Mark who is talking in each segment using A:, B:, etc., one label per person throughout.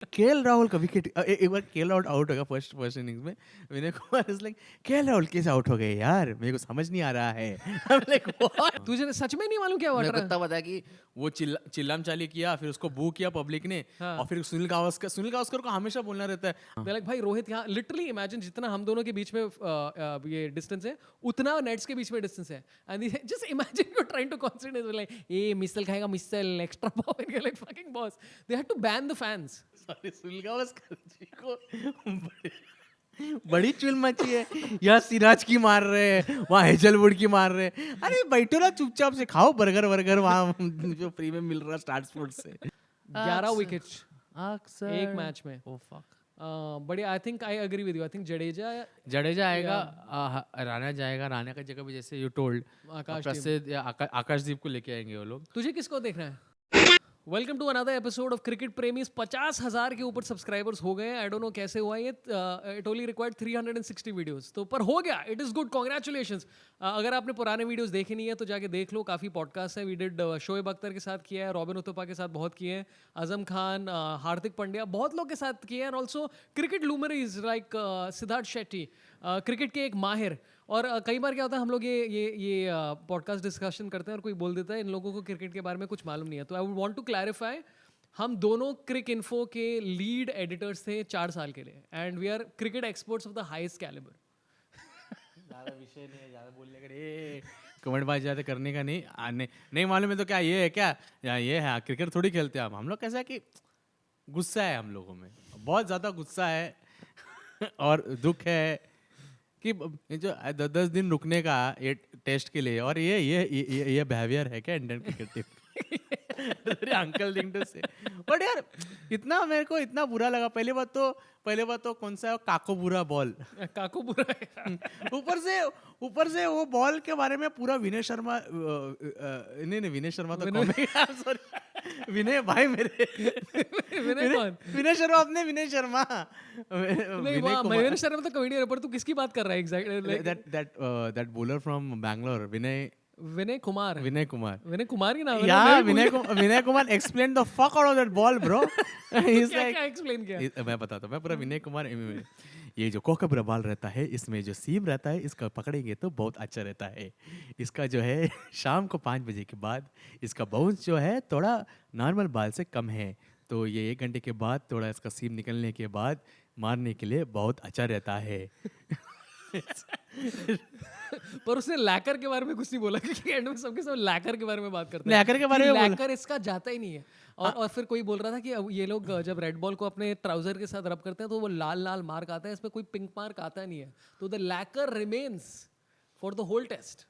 A: KL Rahul का wicket एक बार केएल आउट आउट होगा फर्स्ट इनिंग्स में। Vinay Kumar is like KL Rahul कैसे आउट हो गए यार, मेरे को समझ नहीं आ रहा है। I'm like, what?
B: तुझे सच में नहीं मालूम क्या हुआ
A: मेरे को
B: था?
A: इतना पता है कि वो चिल्लाम चाली किया, फिर उसको बू किया पब्लिक ने,
B: हाँ।
A: और फिर सुनील गावस्कर को हमेशा बोलना रहता है।
B: लाइक भाई रोहित यहाँ लिटरली इमेजिन जितना हम दोनों के बीच में ये डिस्टेंस है उतना नेट्स के बीच में डिस्टेंस है and just imagine you trying to concentrate like a मिसल खाएगा मिसल extra ball like fucking boss they had to ban the fans
A: sorry, Sunil Gavaskar ji को बड़ी चुल मची है। यहाँ सिराज की मार रहे हैं, वहाँ हेजलवुड की मार रहे हैं। अरे बैठो ना चुपचाप से, खाओ बर्गर वर्गर वहाँ जो फ्री में मिल रहा स्टार स्पोर्ट्स से।
B: 11 विकेट्स
A: अक्सर
B: एक मैच में
A: oh fuck.
B: But I think I agree with you I think
A: Jadeja आएगा, राणा जाएगा, राणा की जगह पे जैसे यू टोल्ड
B: आकाशदीप।
A: प्रसिद्ध या आकाशदीप को लेके आएंगे वो लोग।
B: तुझे किसको देखना है? Welcome to another episode of cricket प्रेमीज। 50,000 के ऊपर सब्सक्राइबर्स हो गए। आई डोंट नो कैसे हुआ ये। इट ओनली रिक्वायर्ड 360 वीडियोस, तो पर हो गया। It is good, congratulations. अगर आपने पुराने वीडियोस देखे नहीं है तो जाके देख लो, काफ़ी पॉडकास्ट है। वी डिड शोएब अख्तर के साथ किया है, रॉबिन उथप्पा के साथ बहुत किए हैं, आजम खान, हार्दिक पांड्या, बहुत लोग के साथ किए हैं। और also cricket luminaries like Siddharth Shetty, cricket के एक माहिर। और कई बार क्या होता है, हम लोग ये पॉडकास्ट डिस्कशन करते हैं और कोई बोल देता है इन लोगों को क्रिकेट के बारे में कुछ मालूम नहीं है। तो I would want to clarify, हम दोनों क्रिक इन्फो के लीड एडिटर्स थे 4 साल के लिए and we are cricket experts of the highest calibre.
A: ज़्यादा विषय नहीं है, ज़्यादा बोलने का नहीं, कमेंट बाजी ज़्यादा करने का नहीं। नहीं मालूम है तो क्या ये है क्या, या ये है क्रिकेट थोड़ी खेलते हैं हम लोग। कैसा है कि गुस्सा है हम लोगों में, बहुत ज़्यादा गुस्सा है और दुख है कि जो 10 दिन रुकने का ये टेस्ट के लिए, और ये बिहेवियर है क्या इंडियन क्रिकेट टीम। अरे अंकल डिंगडो से, बट यार इतना मेरे को इतना बुरा लगा। पहले बात तो कौन सा काको बुरा बॉल,
B: काको बुरा है।
A: ऊपर से वो बॉल के बारे में पूरा विनय शर्मा, नहीं विनय शर्मा तो सॉरी विनय भाई मेरे
B: विनय कौन?
A: विनय शर्मा, अपने विनय शर्मा,
B: नहीं विनय शर्मा तो कॉमेडियन है, पर तू किसकी बात कर रहा है exactly?
A: that bowler from Bangalore,
B: Vinay Kumar ही नाम है ना?
A: yeah, Vinay Kumar explained the fuck out of that ball, bro. He's
B: क्या
A: like,
B: क्या एक्सप्लेन किया?
A: मैं बताता हूँ, मैं पूरा विनय कुमार, ये जो कोकबरा बॉल रहता है, इसमें जो सीम रहता है, इसका पकड़ेंगे तो बहुत अच्छा रहता है। इसका जो है शाम को 5 बजे के बाद इसका बाउंस जो है थोड़ा नॉर्मल बॉल से कम है, तो ये 1 घंटे के बाद थोड़ा इसका सीम निकलने के बाद मारने के लिए बहुत अच्छा रहता है।
B: पर उसने लैकर के बारे में कुछ नहीं बोला, क्योंकि एंड में सबके सब लैकर के बारे में बात करते हैं।
A: लैकर के बारे में बोला।
B: लैकर इसका जाता ही नहीं है। और फिर कोई बोल रहा था कि अब ये लोग जब रेड बॉल को अपने ट्राउजर के साथ रब करते हैं तो वो लाल लाल मार्क आता है, इसमें कोई पिंक मार्क आता नहीं है, तो the lacquer remains for the whole test.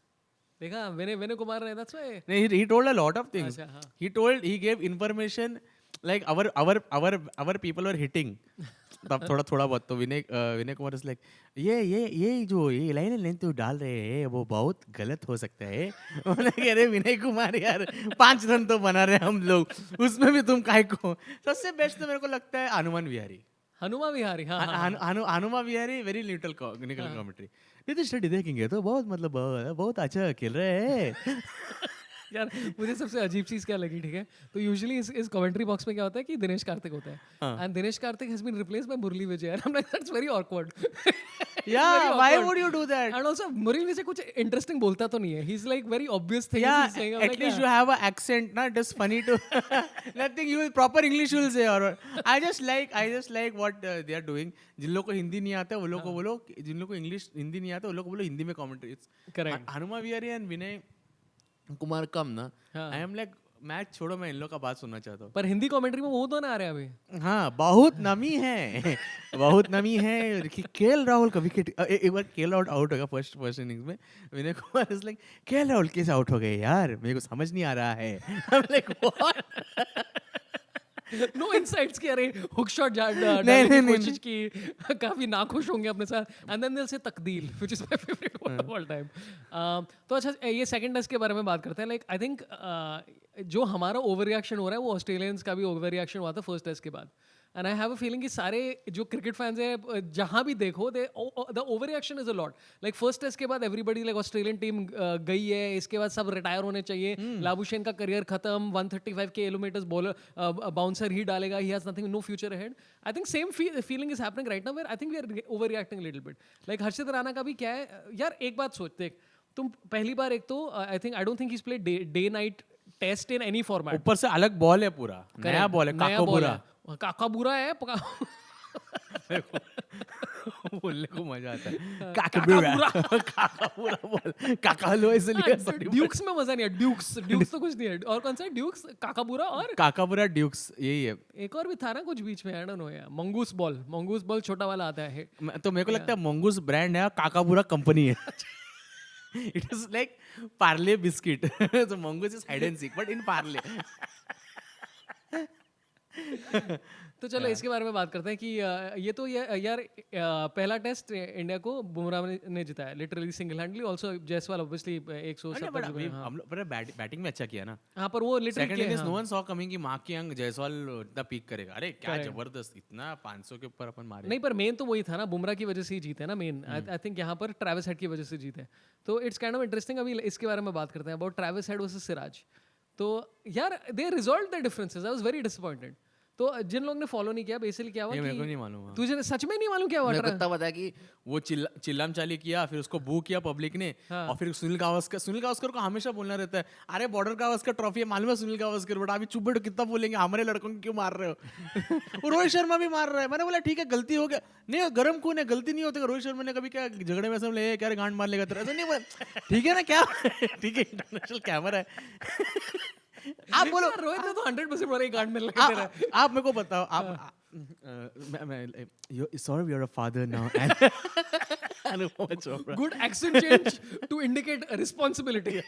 B: देखा विनय कुमार ने, that's why।
A: नहीं, he told a lot of things.
B: अच्छा, हाँ।
A: He gave information like our people were hitting. तब थोड़ा बहुत तो विनय कुमार इज लाइक ये जो ये लाइन लेंथ तो डाल रहे हैं वो बहुत गलत हो सकता है। मैंने कहा अरे विनय कुमार यार, 5 रन तो बना रहे हैं हम लोग, उसमें भी तुम काहे को। सबसे बेस्ट तो मेरे को लगता है Hanuma Vihari, Hanuma Vihari very neutral commentary. Nitish Reddy देखेंगे तो बहुत मतलब बहुत अच्छा खेल रहे हैं।
B: यार मुझे सबसे अजीब चीज क्या लगी, ठीक है, तो यूजुअली इस कमेंट्री बॉक्स में क्या होता है कि दिनेश कार्तिक होता है and Dinesh Karthik has been replaced by Murali Vijay and I am like that's very awkward.
A: Yeah, why would you do that?
B: And also Murali Vijay कुछ इंटरेस्टिंग बोलता तो नहीं है, he is like very obvious things he is saying.
A: At least you have a accent, not just funny to nothing. You will proper English will say, or I just like what they are doing. जिन लोगों को हिंदी नहीं आता है वो लोग को बोलो, जिन लोगों को इंग्लिश हिंदी नहीं आता है वो लोग को बोलो हिंदी में commentary.
B: Correct.
A: Hanuma Vihari and Vinay Kumar come ना, आई एम लाइक मैच छोड़ो, मैं इन लोग का बात सुनना चाहता हूँ।
B: पर हिंदी कमेंट्री में वो तो ना आ रहे हैं अभी।
A: हाँ, बहुत नमी है, बहुत नमी है कि केएल राहुल का विकेट, एक बार केएल आउट होगा फर्स्ट इनिंग्स में। Vinay Kumar is like KL Rahul कैसे आउट हो गए यार, मेरे को समझ नहीं आ रहा है। I'm like, what?
B: No insights की, अरे हुक शॉट डालने की कोशिश की, काफी नाखुश होंगे अपने साथ एंड देन दे से तकदील which is my favourite word of all time. तो अच्छा, ये सेकंड टेस्ट के बारे में बात करते हैं। लाइक आई थिंक जो हमारा ओवर रिएक्शन हो रहा है वो ऑस्ट्रेलियंस का भी ओवर रिएक्शन हुआ था फर्स्ट टेस्ट के बाद। And I have a feeling कि सारे जो क्रिकेट फैंस है जहां भी देखो they the overreaction is a lot. Like first test के बाद एवरीबडी लाइक ऑस्ट्रेलियन टीम गई है, इसके बाद सब रिटायर होने चाहिए, लाबुशेन का करियर खत्म, 135 किलोमीटर बॉलर बाउंसर ही डालेगा, he has nothing, no future ahead. I think same feeling is happening right now where I think we are overreacting little bit. Like Harshit Rana का भी क्या है यार, एक बात सोचते तुम पहली बार, एक तो I don't think he played day night test in any format.
A: ऊपर से अलग बॉल है, पूरा नया बॉल है, काकोबुरा.
B: काकाबुरा है
A: बोलने को मजा आता है. काकाबुरा काकाबुरा बोल, काकालो इसलिए.
B: ड्यूक्स में मजा नहीं है. ड्यूक्स तो कुछ नहीं है. और कौन सा है? ड्यूक्स, काकाबुरा और
A: काकाबुरा ड्यूक्स, यही है.
B: एक और भी था ना कुछ बीच में, आई डोंट नो यार. मंगूस बॉल छोटा वाला आता है.
A: तो मेरे को लगता है मंगूस ब्रांड है, काकाबुरा कंपनी है. It is like Parle biscuit. so mongoose is hide and seek but in parle.
B: तो चलो इसके बारे में बात करते हैं कि ये तो यार पहला टेस्ट इंडिया को बुमराह ने जिताया literally single हैंडली. Also Jaiswal obviously 170
A: हम लोग पर बैटिंग में अच्छा किया ना.
B: हाँ, पर वो literally
A: second innings no one saw coming कि मार्किंग जायसवाल इतना पीक करेगा. अरे क्या जबरदस्त, इतना 500 के ऊपर अपन मारे.
B: नहीं, पर मेन तो वही था ना, बुमराह की वजह से ही जीते ना मेन. आई थिंक यहाँ पर ट्रेविस हेड की वजह से जीते. तो इट्स काइंड ऑफ इंटरेस्टिंग. अभी इसके बारे में बात करते हैं about Travis Head versus Siraj. तो यार they resolve the differences. I was very disappointed. तो जिन लोगों ने फॉलो नहीं किया, बेसिकली क्या हुआ कि
A: मेरे को नहीं मालूम.
B: तुझे सच में नहीं मालूम क्या हुआ?
A: मेरे को इतना पता है कि वो चिल्लाम चाली किया, फिर उसको बू किया पब्लिक ने. और फिर सुनील गावस्कर को हमेशा बोलना रहता है, अरे बॉर्डर गावस्कर ट्रॉफी है, मालूम है सुनील गावस्कर, बट अभी चुप बैठो, कितना बोलेंगे, हमारे लड़कों को क्यों मार रहे हो. रोहित शर्मा भी मार रहा है. मैंने बोला ठीक है, गलती हो गया. नहीं, गरम खून है, गलती नहीं होती. रोहित शर्मा ने कभी क्या झगड़े में सब ले क्या गांड मार लेगा तेरा, ऐसा नहीं बोला. ठीक है ना, क्या ठीक है, इंटरनेशनल कैमरा है. आप बोलो.
B: रोहित ने तो 100% बोला गांड में लगा तेरा.
A: आप मेरे को बताओ, आप Saurabh, you're a father now. Anupama Chopra.
B: Good accent change to indicate responsibility.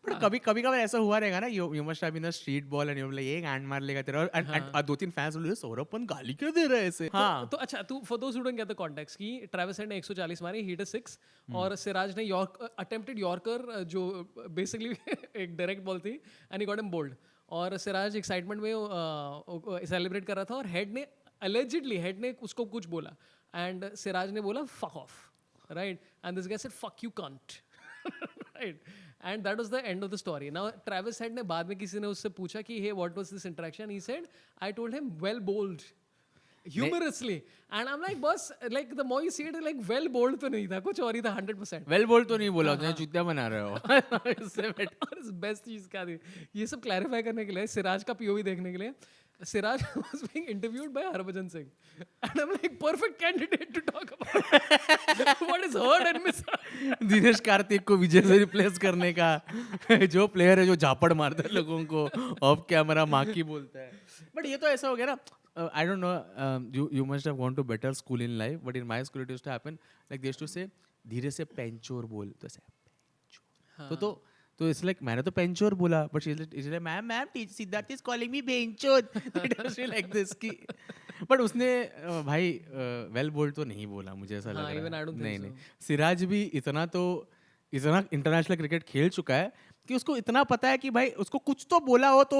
A: पर कभी कभार ऐसा हुआ रहेगा ना, you must have been a street ball and you're like ये गांड मार लेगा तेरा. और 2-3 फैंस बोले सौरभ पन गाली क्यों दे रहा है ऐसे. हाँ,
B: तो अच्छा, तू for those who don't get the context की ट्रेविस हेड ने 140 मारे, ही हिट 6, और सिराज ने अटेम्प्टेड यॉर्कर जो बेसिकली एक डायरेक्ट बॉल थी, and he got him bowled. और सिराज एक्साइटमेंट में सेलिब्रेट कर रहा था, और हेड ने उसको कुछ बोला, एंड सिराज ने बोला fuck off, right, and this guy said fuck you can't, right, and that was the end of the story. Now Travis Head ने बाद में किसी ने उससे पूछा कि hey what was this interaction, he said I told him well bowled humorously, and I'm like boss, like the more you see it, like well bowled तो नहीं था, कुछ और ही था 100%.
A: वेल बोल्ड तो नहीं बोला उसने, चुतिया बना रहे हो.
B: इससे और बेस्ट चीज क्या थी, ये सब क्लैरिफाई करने के लिए, सिराज का पीओवी देखने के लिए, Siraj was being interviewed by Harbhajan Singh, and I'm like perfect candidate to talk about what is heard and misheard.
A: Dinesh Karthik को विजय से रिप्लेस करने का, जो प्लेयर है जो झापड़ मारता है लोगों को, ऑफ कैमरा माँ की बोलता है. बट ये तो ऐसा हो गया ना. I don't know, you must have gone to better school in life, but in my school it used to happen like they used to say धीरे से पेंचोर बोल, तो ऐसे पेंचोर. तो इट्स लाइक मैंने तो पेंचोर बोला, but she is like ma'am Siddharth is calling me पेंचोर. लाइक दिस की. बट उसने भाई वेल बोल्ड तो नहीं बोला, मुझे ऐसा लग रहा है. नहीं, सिराज भी इतना इंटरनेशनल क्रिकेट खेल चुका है कि उसको इतना पता है कि भाई उसको कुछ तो बोला हो तो.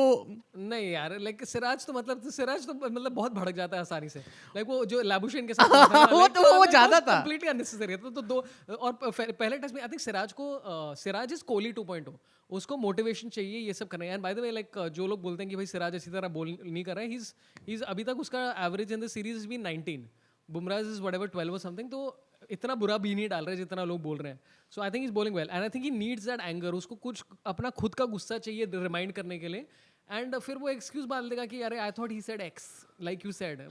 B: नहीं यार, लाइक सिराज तो मतलब बहुत भड़क जाता है आसानी से. लाइक वो जो लाबुशेन के साथ
A: वो ज्यादा था,
B: कंप्लीटली अननेसेसरी था. तो दो और पहले टेस्ट में I think Siraj is Kohli 2.0. उसको मोटिवेशन चाहिए, ये सब करना है. And bye the way, like जो लोग बोलते हैं कि भाई सिराज अच्छी तरह बोल नहीं कर रहा है, ही इज अभी तक उसका average in the series is been 19, Bumrah is whatever 12 और समथिंग. तो इतना बुरा भी नहीं डाल रहे जितना लोग बोल रहे हैं. So I think is bowling well, and I think he needs that anger. उसको कुछ अपना खुद का गुस्सा चाहिए रिमाइंड करने के लिए, एंड फिर वो एक्सक्यूज डाल देगा कि अरे I thought he said x, like you said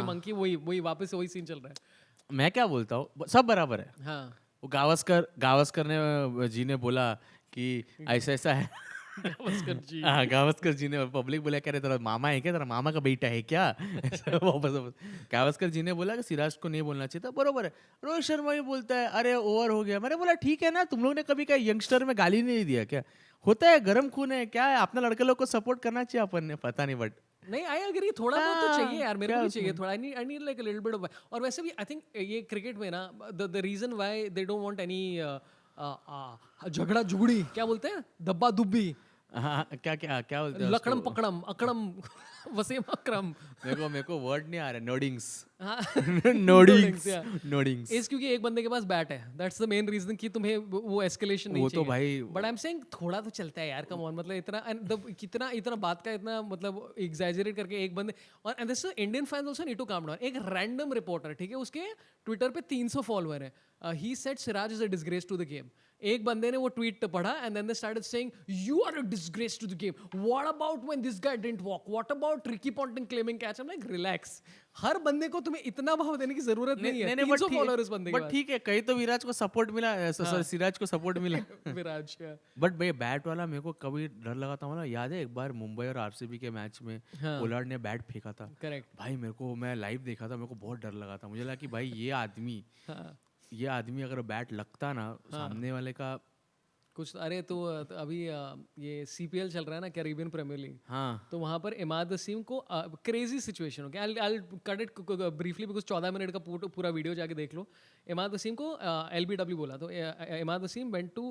B: monkey. वही वापस वही सीन चल रहा है.
A: मैं क्या बोलता हूँ, सब बराबर है.
B: हाँ,
A: वो गावस्कर ने जी ने बोला कि ऐसा है. गावस्कर जी ने पब्लिक बोला क्या, तेरा मामा है क्या, तेरा मामा का बेटा है क्या. वापस गावस्कर जी ने बोला कि सिराज को नहीं बोलना चाहिए था. बरोबर है. रोहित शर्मा भी बोलता है अरे ओवर हो गया. मैंने बोला ठीक है ना, तुम लोग ने कभी क्या यंगस्टर में गाली नहीं दिया क्या. होता है, गर्म खून है, क्या है, अपना लड़के लोग को सपोर्ट करना चाहिए अपन ने, पता नहीं. बट
B: नहीं, आई एग्री, थोड़ा बहुत तो चाहिए यार, मेरे को भी चाहिए थोड़ा. I need like a little bit of. और वैसे भी आई थिंक ये क्रिकेट में ना the reason why they don't want any झगड़ा झुगड़ी, क्या बोलते हैं, दब्बा दुब्बी,
A: हाँ, क्या क्या क्या बोलते हैं
B: लकड़म
A: उसको?
B: पकड़म अकड़म वसीम अकरम.
A: मेरे को वर्ड नहीं आ रहा. नोडिंग्स.
B: हाँ
A: नोडिंग्स.
B: yeah.
A: नोडिंग्स.
B: इस क्योंकि एक बंदे के पास बैट है, दैट्स द मेन रीजन कि तुम्हें वो एस्केलेशन नहीं
A: वो
B: चाहिए.
A: तो भाई
B: बट आई एम सेइंग थोड़ा तो चलता है यार, कम ऑन. मतलब इतना and कितना इतना बात का इतना मतलब एग्जैजरेट करके एक बंदे. और and this Indian fans also need to calm down. एक रैंडम रिपोर्टर, ठीक है, उसके ट्विटर पे 300 फॉलोअर है. He said Siraj is a disgrace to the game. एक बंदे ने वो ट्वीट पढ़ा and then they started saying you are a disgrace to the game, what about when this guy didn't walk, what about Ricky Ponting claiming catch. I am like relax. हर बंदे को तुम्हें इतना भाव देने की जरूरत नहीं है. 300 फॉलोअर इस बंदे के
A: बट ठीक है, कहीं तो विराज को सपोर्ट मिला. सॉरी, सिराज को सपोर्ट मिला.
B: पास. विराज.
A: बट भाई बैट वाला मेरे को कभी डर लगा था. मतलब याद है एक बार मुंबई और आरसीबी के मैच में पोलार्ड ने बैट फेंका था.
B: करेक्ट.
A: भाई मेरे को, मैं लाइव देखा था, मेरे को बहुत डर लगा था. मुझे लगा कि भाई ये आदमी अगर बैट लगता ना सामने वाले का.
B: कुछ अरे तो अभी ये सीपीएल चल रहा है ना, कैरिबियन प्रीमियर लीग.
A: हाँ
B: तो वहाँ पर इमाद वसीम को crazy situation. Okay, I cut it briefly because 14 minute का पूरा वीडियो जाके देख लो. इमाद वसीम को एलबीडब्ल्यू बोला. तो Imad Wasim went to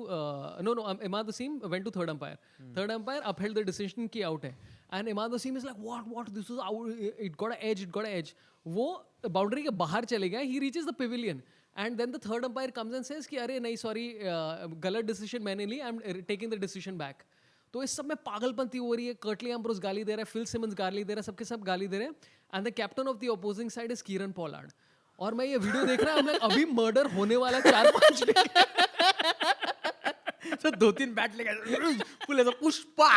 B: Imad Wasim went to third umpire. Third umpire upheld the decision की आउट है. And Imad Wasim is like what this was out, it got a edge. वो बाउंड्री के बाहर चले गए. He reaches the pavilion and then the third umpire comes and says कि अरे नहीं सॉरी, गलत डिसीजन मैंने ली, I am taking the decision back. तो इस सब में पागलपंती हो रही है. कर्टली एम्ब्रोस गाली दे रहा है, फिल सिमंस गाली दे रहा है, सबके सब गाली दे रहे हैं. And the captain of the opposing side is Kieron Pollard. और मैं ये वीडियो देख रहा हूँ, अभी मर्डर होने वाला 4-5
A: तो 2-3 बैट लेके फुल ऐसा पुष्पा.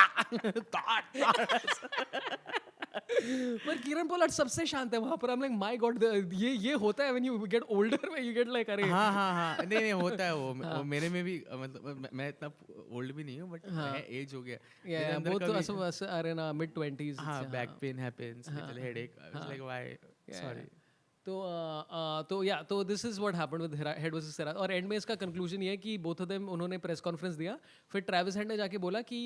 B: पर किरण पोलार्ड सबसे शांत है वहां पर. आई एम लाइक माय गॉड, ये होता है when you get older, when you get like अरे.
A: हाँ नहीं होता है वो मेरे में भी. मतलब मैं इतना ओल्ड भी नहीं हूँ, बट एज हो गया.
B: या वो तो ऐसा अरे ना मिड 20s.
A: हाँ, back pain happens, little headache. I was like why, sorry.
B: तो this is what happened with Head versus Siraj. और एंड में इसका कंक्लूजन ये है कि बोथ ऑफ देम, उन्होंने प्रेस कॉन्फ्रेंस दिया. फिर ट्रेविस हेड ने जाके बोला कि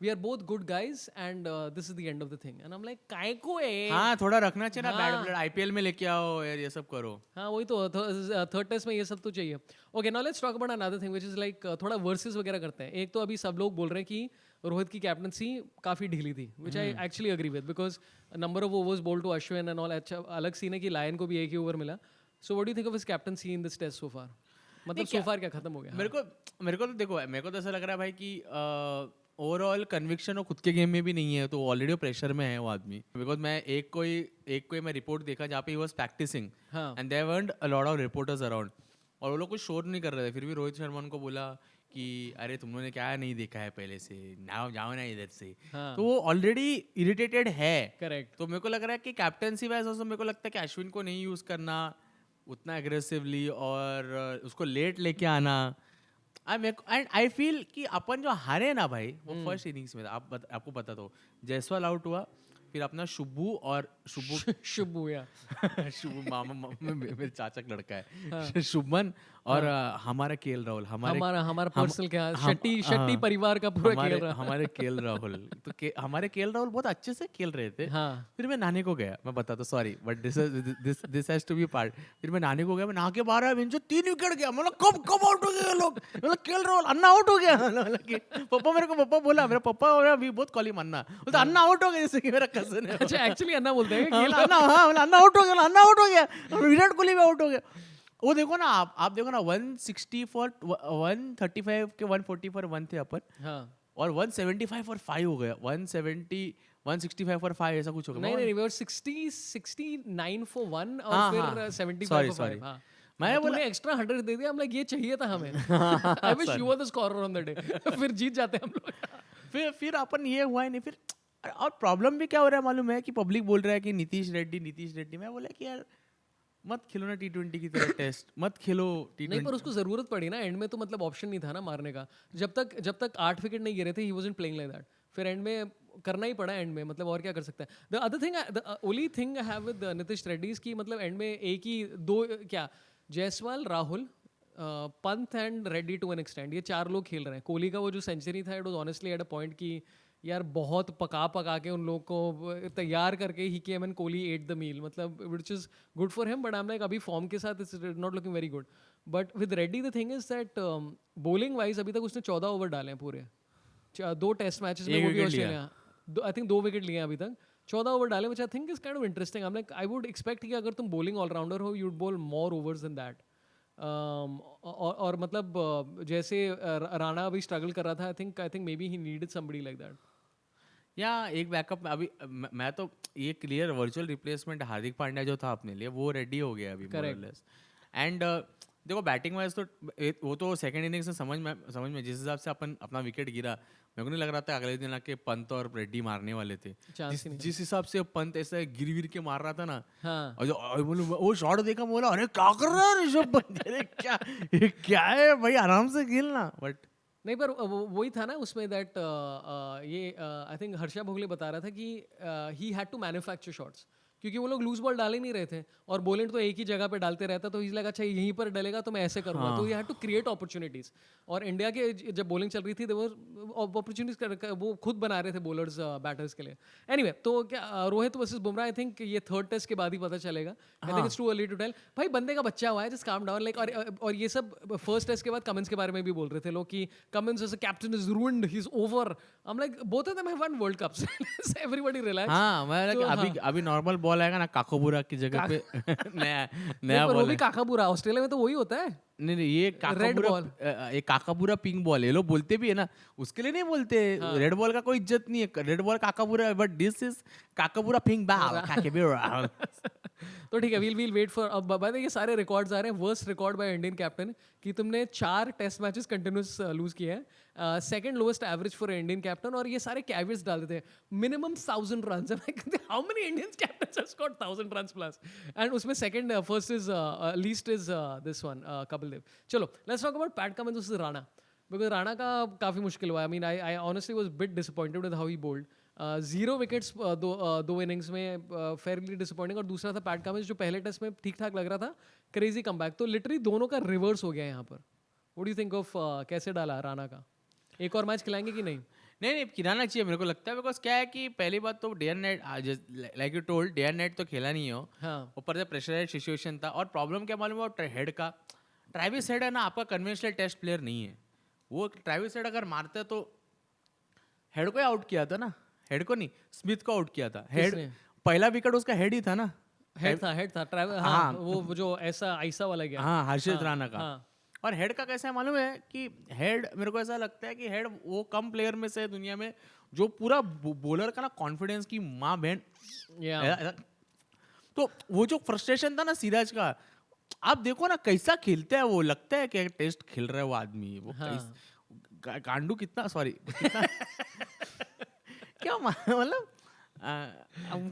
B: we are both good guys and this is the end of the thing. And I am like काय को है.
A: हाँ, थोड़ा रखना चाहिए ना बैड ब्लड. आईपीएल में लेके आओ यार, ये सब करो.
B: हाँ वही तो, थर्ड टेस्ट में ये सब तो चाहिए. Okay, now let's talk about another thing which is like थोड़ा वर्सेस वगैरह करते हैं. एक तो अभी सब लोग बोल रहे हैं कि रोहित की कैप्टनसी काफी ढीली थी, which I actually agree with, because number of overs bowled to Ashwin and all. अच्छा, अलग सीन है कि लायन को भी एक ही ओवर मिला. So what do you think of his captaincy in this test so far? मतलब सो फार क्या खत्म हो गया?
A: मेरे को तो देखो, मेरे को तो ऐसा लग रहा है भाई कि ओवरऑल कन्विक्शन वो खुद के गेम में भी नहीं है, तो ऑलरेडी प्रेशर में है वो आदमी. बिकॉज मैं एक कोई मैं रिपोर्ट देखा जहाँ पे he was practising and there went a lot of reporters around, और वो लोग कुछ शोर नहीं कर रहे थे. फिर भी रोहित शर्मा उनको बोला कि अरे तुम लोगों ने क्या नहीं देखा है पहले से, जाओ ना इधर से. तो वो ऑलरेडी इरिटेटेड है.
B: करेक्ट.
A: तो मेरे को लग रहा है कि कैप्टनसी वाइज मेरे को लगता है कि अश्विन को नहीं यूज करना उतना एग्रेसिवली, और उसको लेट लेके आना. एंड आई फील कि अपन जो हारे ना भाई, वो फर्स्ट इनिंग्स में था. आपको पता तो जायसवाल आउट हुआ, फिर अपना शुभू या शुभू मामा मेरे चाचा का लड़का है, शुभमन, और हमारा केएल राहुल,
B: हमारा पर्सनल क्या शेट्टी परिवार का पूरा खेल रहा.
A: हमारे केएल राहुल, तो हमारे केएल राहुल बहुत अच्छे से खेल रहे थे. फिर मैं नहाने को गया, मैं बताता, sorry but this has to be part. फिर मैं नहाने को गया, मैं नहा के बाहर आया, जो 3 विकेट गया. मतलब कब आउट हो गए लोग. मतलब केएल राहुल अन्ना आउट हो गया. पापा मेरे को बोला, मेरा पापा अभी बहुत कॉलिंग अन्ना, बोलता अन्ना आउट हो गया, जैसे कि मेरा कजन है. अच्छा,
B: एक्चुअली अन्ना बोलते हैं
A: अन्ना आउट हो गया, विराट कोहली भी आउट हो गया. वो देखो ना, आप देखो ना, 160 फॉर 135 के 140 फॉर 1 थे अपन. और 175 फॉर 5 हो गया. 165 फॉर 5 ऐसा कुछ हो गया.
B: नहीं 69 फॉर 1 और फिर 75 फॉर 5. मैं बोला एक्स्ट्रा 100 दे दिया. हम लाइक ये चाहिए था हमें. I wish you were the scorer on the day. फिर जीत जाते हम लोग.
A: फिर अपन ये हुआ ही नहीं. फिर और प्रॉब्लम भी क्या हो रहा है मालूम है, कि पब्लिक बोल रहा है कि नीतीश रेड्डी. मैं बोला कि यार मत खेलो ना T20 की तरह टेस्ट, मत खेलो T20.
B: नहीं, पर उसको जरूरत पड़ी ना एंड में, तो मतलब ऑप्शन नहीं था ना मारने का. जब तक 8 विकेट नहीं गिरे थे, he wasn't playing like that. फिर एंड में करना ही पड़ा एंड में. मतलब और क्या कर सकता है. The only thing I have with Nitish Reddy की, मतलब एंड में एक ही दो, क्या Jaiswal, Rahul, Pant and Reddy to an extent, ये 4 लोग खेल रहे हैं. कोहली का वो जो सेंचुरी था, it was honestly at a point कि यार बहुत पका के उन लोग को तैयार करके ही came and Kohli at the meal. मतलब which is good for him, but I am like अभी फॉर्म के साथ it's not looking very good. But with Reddy the thing is that bowling wise अभी तक उसने 14 ओवर डाले हैं पूरे. 2 टेस्ट मैचेस में,
A: एक
B: वो भी
A: wicket लिया।
B: ऑस्ट्रेलिया, आई थिंक 2 विकेट लिए हैं अभी तक, 14 ओवर डाले, which I think is kind of interesting. I am like, I would expect कि अगर तुम बॉलिंग ऑलराउंडर हो, you'd bowl more overs than that. और मतलब जैसे राणा अभी स्ट्रगल कर रहा था, I think maybe he needed somebody like that.
A: या एक बैकअप में अभी मैं तो ये clear virtual replacement Hardik Pandya जो था अपने लिए वो रेडी हो गया अभी
B: Correct.
A: एंड देखो बैटिंग वाइज तो वो तो सेकंड इनिंग्स में समझ में जिस हिसाब से अपन अपना विकेट गिरा, मेरे को नहीं लग रहा था अगले दिन आके पंत और रेड्डी मारने वाले थे।
B: Chance ही नहीं
A: जिस हिसाब से पंत ऐसा गिर गिर के मार रहा था ना,
B: हाँ।
A: और जो बोलूं वो शॉट देखा, बोला अरे क्या कर रहा है ऋषभ पंत, अरे क्या ये क्या है भाई, आराम से खेलना। बट
B: नहीं, पर वही था ना उसमें दैट ये आई थिंक हर्षा भोगले बता रहा था कि he had to manufacture shots, क्योंकि वो लोग लूज बॉल डाल ही नहीं रहे थे और बोलेंड तो एक ही जगह पे डालते रहता, तो इज लगा अच्छा यहीं पर डलेगा तो मैं ऐसे करूंगा, तो you had to create opportunities. और इंडिया के जब बॉलिंग चल रही थी वो अपॉर्चुनिटीज वो खुद बना रहे थे बॉलर्स बैटर्स के लिए। एनीवे, तो क्या Rohit versus Bumrah, I think ये थर्ड टेस्ट के बाद ही पता चलेगा। I think it's too early to tell. भाई बंदे का बच्चा हुआ है, जस्ट काम डाउन लाइक। और ये सब फर्स्ट टेस्ट के बाद कमिंस के बारे में भी बोल रहे थे लोग कि Cummins as a captain is ruined, he is over. I am like both of them have won world cups, everybody relax.
A: हाँ मैं
B: तो
A: अभी नॉर्मल बॉल आएगा ना काकोबुरा की जगह पे नया
B: पर वो
A: बॉल
B: भी
A: है।
B: काकाबुरा, ऑस्ट्रेलिया में तो वही होता है।
A: नहीं ये काकाबुरा, ये काकाबुरा पिंक बॉल है, लोग बोलते भी है ना, उसके लिए नहीं बोलते। रेड बॉल का कोई इज्जत नहीं है, red ball Kookaburra, but this is Kookaburra pink ball, Kookaburra.
B: तो ठीक है, वील वेट फॉर। अब बात है, ये सारे रिकॉर्ड्स आ रहे हैं। Worst record by Indian captain कि तुमने 4 टेस्ट मैचेस कंटिन्यूस लूज किए हैं, second lowest average for Indian captain, और ये सारे कैवियट्स डाल देते हैं, minimum 1000 runs. How many Indian captains have scored 1000 runs plus? And उसमें second first is least is this one, Kapil Dev. चलो let's talk about Pat Cummins versus Rana, because Rana का काफी मुश्किल हुआ। I mean I honestly was bit disappointed with how he bowled. 0 wickets दो innings में, fairly disappointing. और दूसरा था पैट कमिंस जो पहले टेस्ट में ठीक ठाक लग रहा था, क्रेजी कमबैक। तो लिटरली दोनों का रिवर्स हो गया यहाँ पर। What do you think of कैसे डाला राणा का? एक और मैच खिलाएंगे कि नहीं?
A: नहीं खिलाना चाहिए मेरे को लगता है, बिकॉज क्या है कि पहली बात तो day and night, like you told, day and night तो खेला नहीं हो,
B: हाँ
A: ऊपर से प्रेशराइज सिचुएशन था। और प्रॉब्लम क्या मालूम है, हेड का, ट्रेविस हेड है ना आपका कन्वेंशनल टेस्ट प्लेयर नहीं है। वो ट्रेविस हेड अगर मारता तो हेड को ही आउट किया था ना, हेड को नहीं, स्मिथ को आउट किया था। हेड
B: किसने?
A: पहला विकेट उसका हेड ही था ना।
B: हेड था हाँ, वो जो ऐसा वाला गया।
A: हाँ हर्षित राणा का।
B: हाँ।
A: और हेड का कैसा है मालूम है कि हेड, मेरे को ऐसा लगता है कि हेड वो कम प्लेयर में से है दुनिया में जो पूरा बॉलर का ना कॉन्फिडेंस की माँ बहन। तो वो जो फ्रस्ट्रेशन था ना सिराज का, आप देखो ना कैसा खेलता है वो, लगता है कि टेस्ट खेल रहा है वो आदमी। वो गांडू कितना, सॉरी क्या मतलब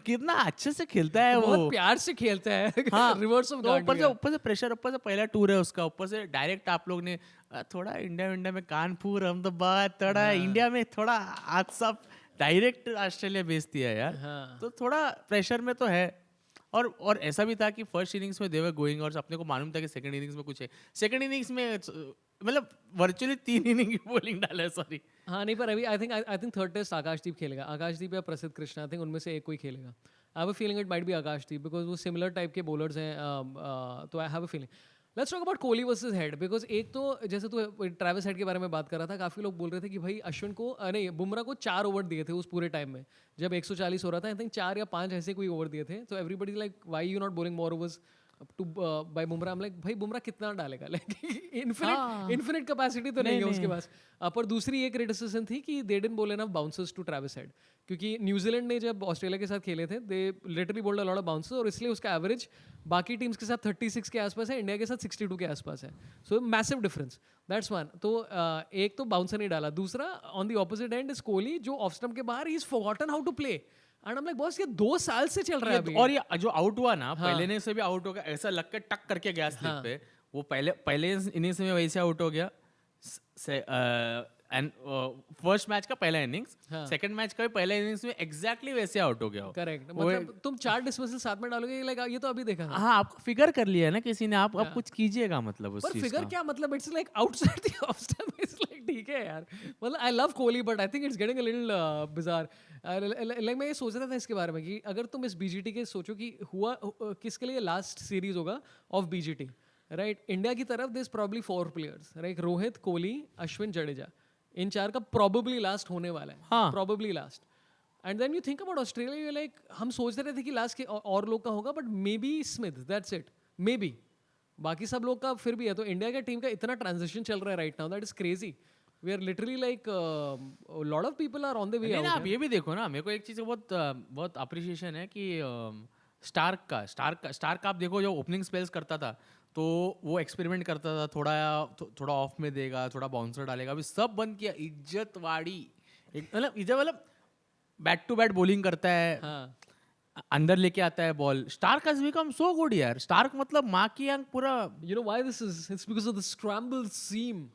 A: कितना अच्छे से खेलता है वो,
B: बहुत प्यार से खेलता है।
A: हाँ
B: रिवर्स ऑफ
A: तो ऊपर से प्रेशर, ऊपर से पहला टूर है उसका, ऊपर से डायरेक्ट आप लोग ने थोड़ा इंडिया में कानपुर अहमदाबाद, थोड़ा इंडिया में थोड़ा आज सब डायरेक्ट ऑस्ट्रेलिया भेज दिया यार। तो थोड़ा प्रेशर में तो है। और ऐसा भी था कि फर्स्ट इनिंग्स में दे वर गोइंग, और अपने को मालूम था कि सेकंड इनिंग्स में कुछ है। सेकंड इनिंग्स में मतलब वर्चुअली 3 इनिंग की बॉलिंग डाला है, सॉरी।
B: हाँ नहीं, पर अभी आई थिंक थर्ड टेस्ट आकाशदीप खेलेगा। आकाशदीप या प्रसिद्ध कृष्णा, आई थिंक उनमें से एक कोई खेलेगा। आई have a feeling it might B Akashdeep, because वो सिमिलर टाइप के बॉलर्स हैं। तो I have a feeling. Let's talk about Kohli versus head, because एक तो जैसे तू ट्रेविस हेड के बारे में बात कर रहा था, काफ़ी लोग बोल रहे थे कि भाई अश्विन को नहीं, बुमराह को 4 ओवर दिए थे उस पूरे टाइम में जब 140 हो रहा था। आई थिंक 4 या 5 ऐसे कोई ओवर दिए थे। तो everybody like why you not bowling more overs to by Bumrah. Like भाई बुमराह कितना डालेगा, लाइक इन्फिनिट कैपेसिटी तो नहीं है उसके पास। पर दूसरी एक क्रिटिसिज्म थी कि they didn't bowl enough bouncers to Travis Head, क्योंकि न्यूजीलैंड ने जब ऑस्ट्रेलिया के साथ खेले थे they literally bowled a lot of bouncers, और इसलिए उसका एवरेज बाकी टीम्स के साथ 36 के आसपास है, इंडिया के साथ 62 के आसपास है। So massive difference, that's one. तो एक तो बाउंसर नहीं डाला, दूसरा on the opposite end is Kohli जो ऑफ स्टंप के बाहर he is forgotten how to play. And I am like boss, ये 2 साल से चल रहा है अभी।
A: और ये जो आउट हुआ ना, पहले इनिंग्स से भी आउट हो गया, ऐसा लग के टक करके गया स्लिप पे। वो पहले इनिंग्स में वैसे आउट हो गया, एंड फर्स्ट मैच का पहला इनिंग्स, सेकंड मैच का भी पहला इनिंग्स में एग्जैक्टली वैसे आउट हो गया।
B: करेक्ट, मतलब तुम 4 डिसमिसल साथ में डालोगे, लाइक ये तो अभी देखा ना।
A: हाँ आपको फिगर कर लिया है ना किसी ने, आप अब कुछ कीजिएगा मतलब उस
B: पर
A: चीज
B: फिगर
A: का।
B: क्या मतलब, it's like outside the off stump, it's like ठीक है यार। मतलब I love Kohli but I think it's getting a little bizarre. Like मैं ये सोच रहा था इसके बारे में कि अगर तुम इस बीजीटी के सोचो कि हुआ किसके लिए लास्ट सीरीज होगा ऑफ बीजीटी, राइट? इंडिया की तरफ this probably 4 players, right? Rohit, Kohli, Ashwin, Jadeja. इन 4 का probably लास्ट होने वाला है,
A: हाँ.
B: probably last. And then you think about Australia, you like हम सोच रहे थे कि लास्ट के और लोग का होगा, but may be Smith, that's it, may be. बाकी सब लोग का फिर भी है. तो इंडिया का टीम का इतना ट्रांजिशन चल रहा है right now, that is crazy. We are literally like lot of people are on the way
A: नहीं ना,
B: आउट.
A: आप ये भी देखो ना, मेरे को एक चीज़ का बहुत अप्रिशिएशन है कि स्टार्क आप देखो, जो ओपनिंग स्पेल्स करता था तो वो एक्सपेरिमेंट करता था, थोड़ा ऑफ में देगा, थोड़ा बाउंसर डालेगा. अभी सब बंद किया. इज्जतवाड़ी, मतलब बैट टू बैट बॉलिंग करता है,
B: हाँ.
A: अंदर लेके आता है ball. Starc has become so good यार. स्टार्क मतलब माँ की आंख पूरा.
B: You know why this is? It's because of the scrambled seam.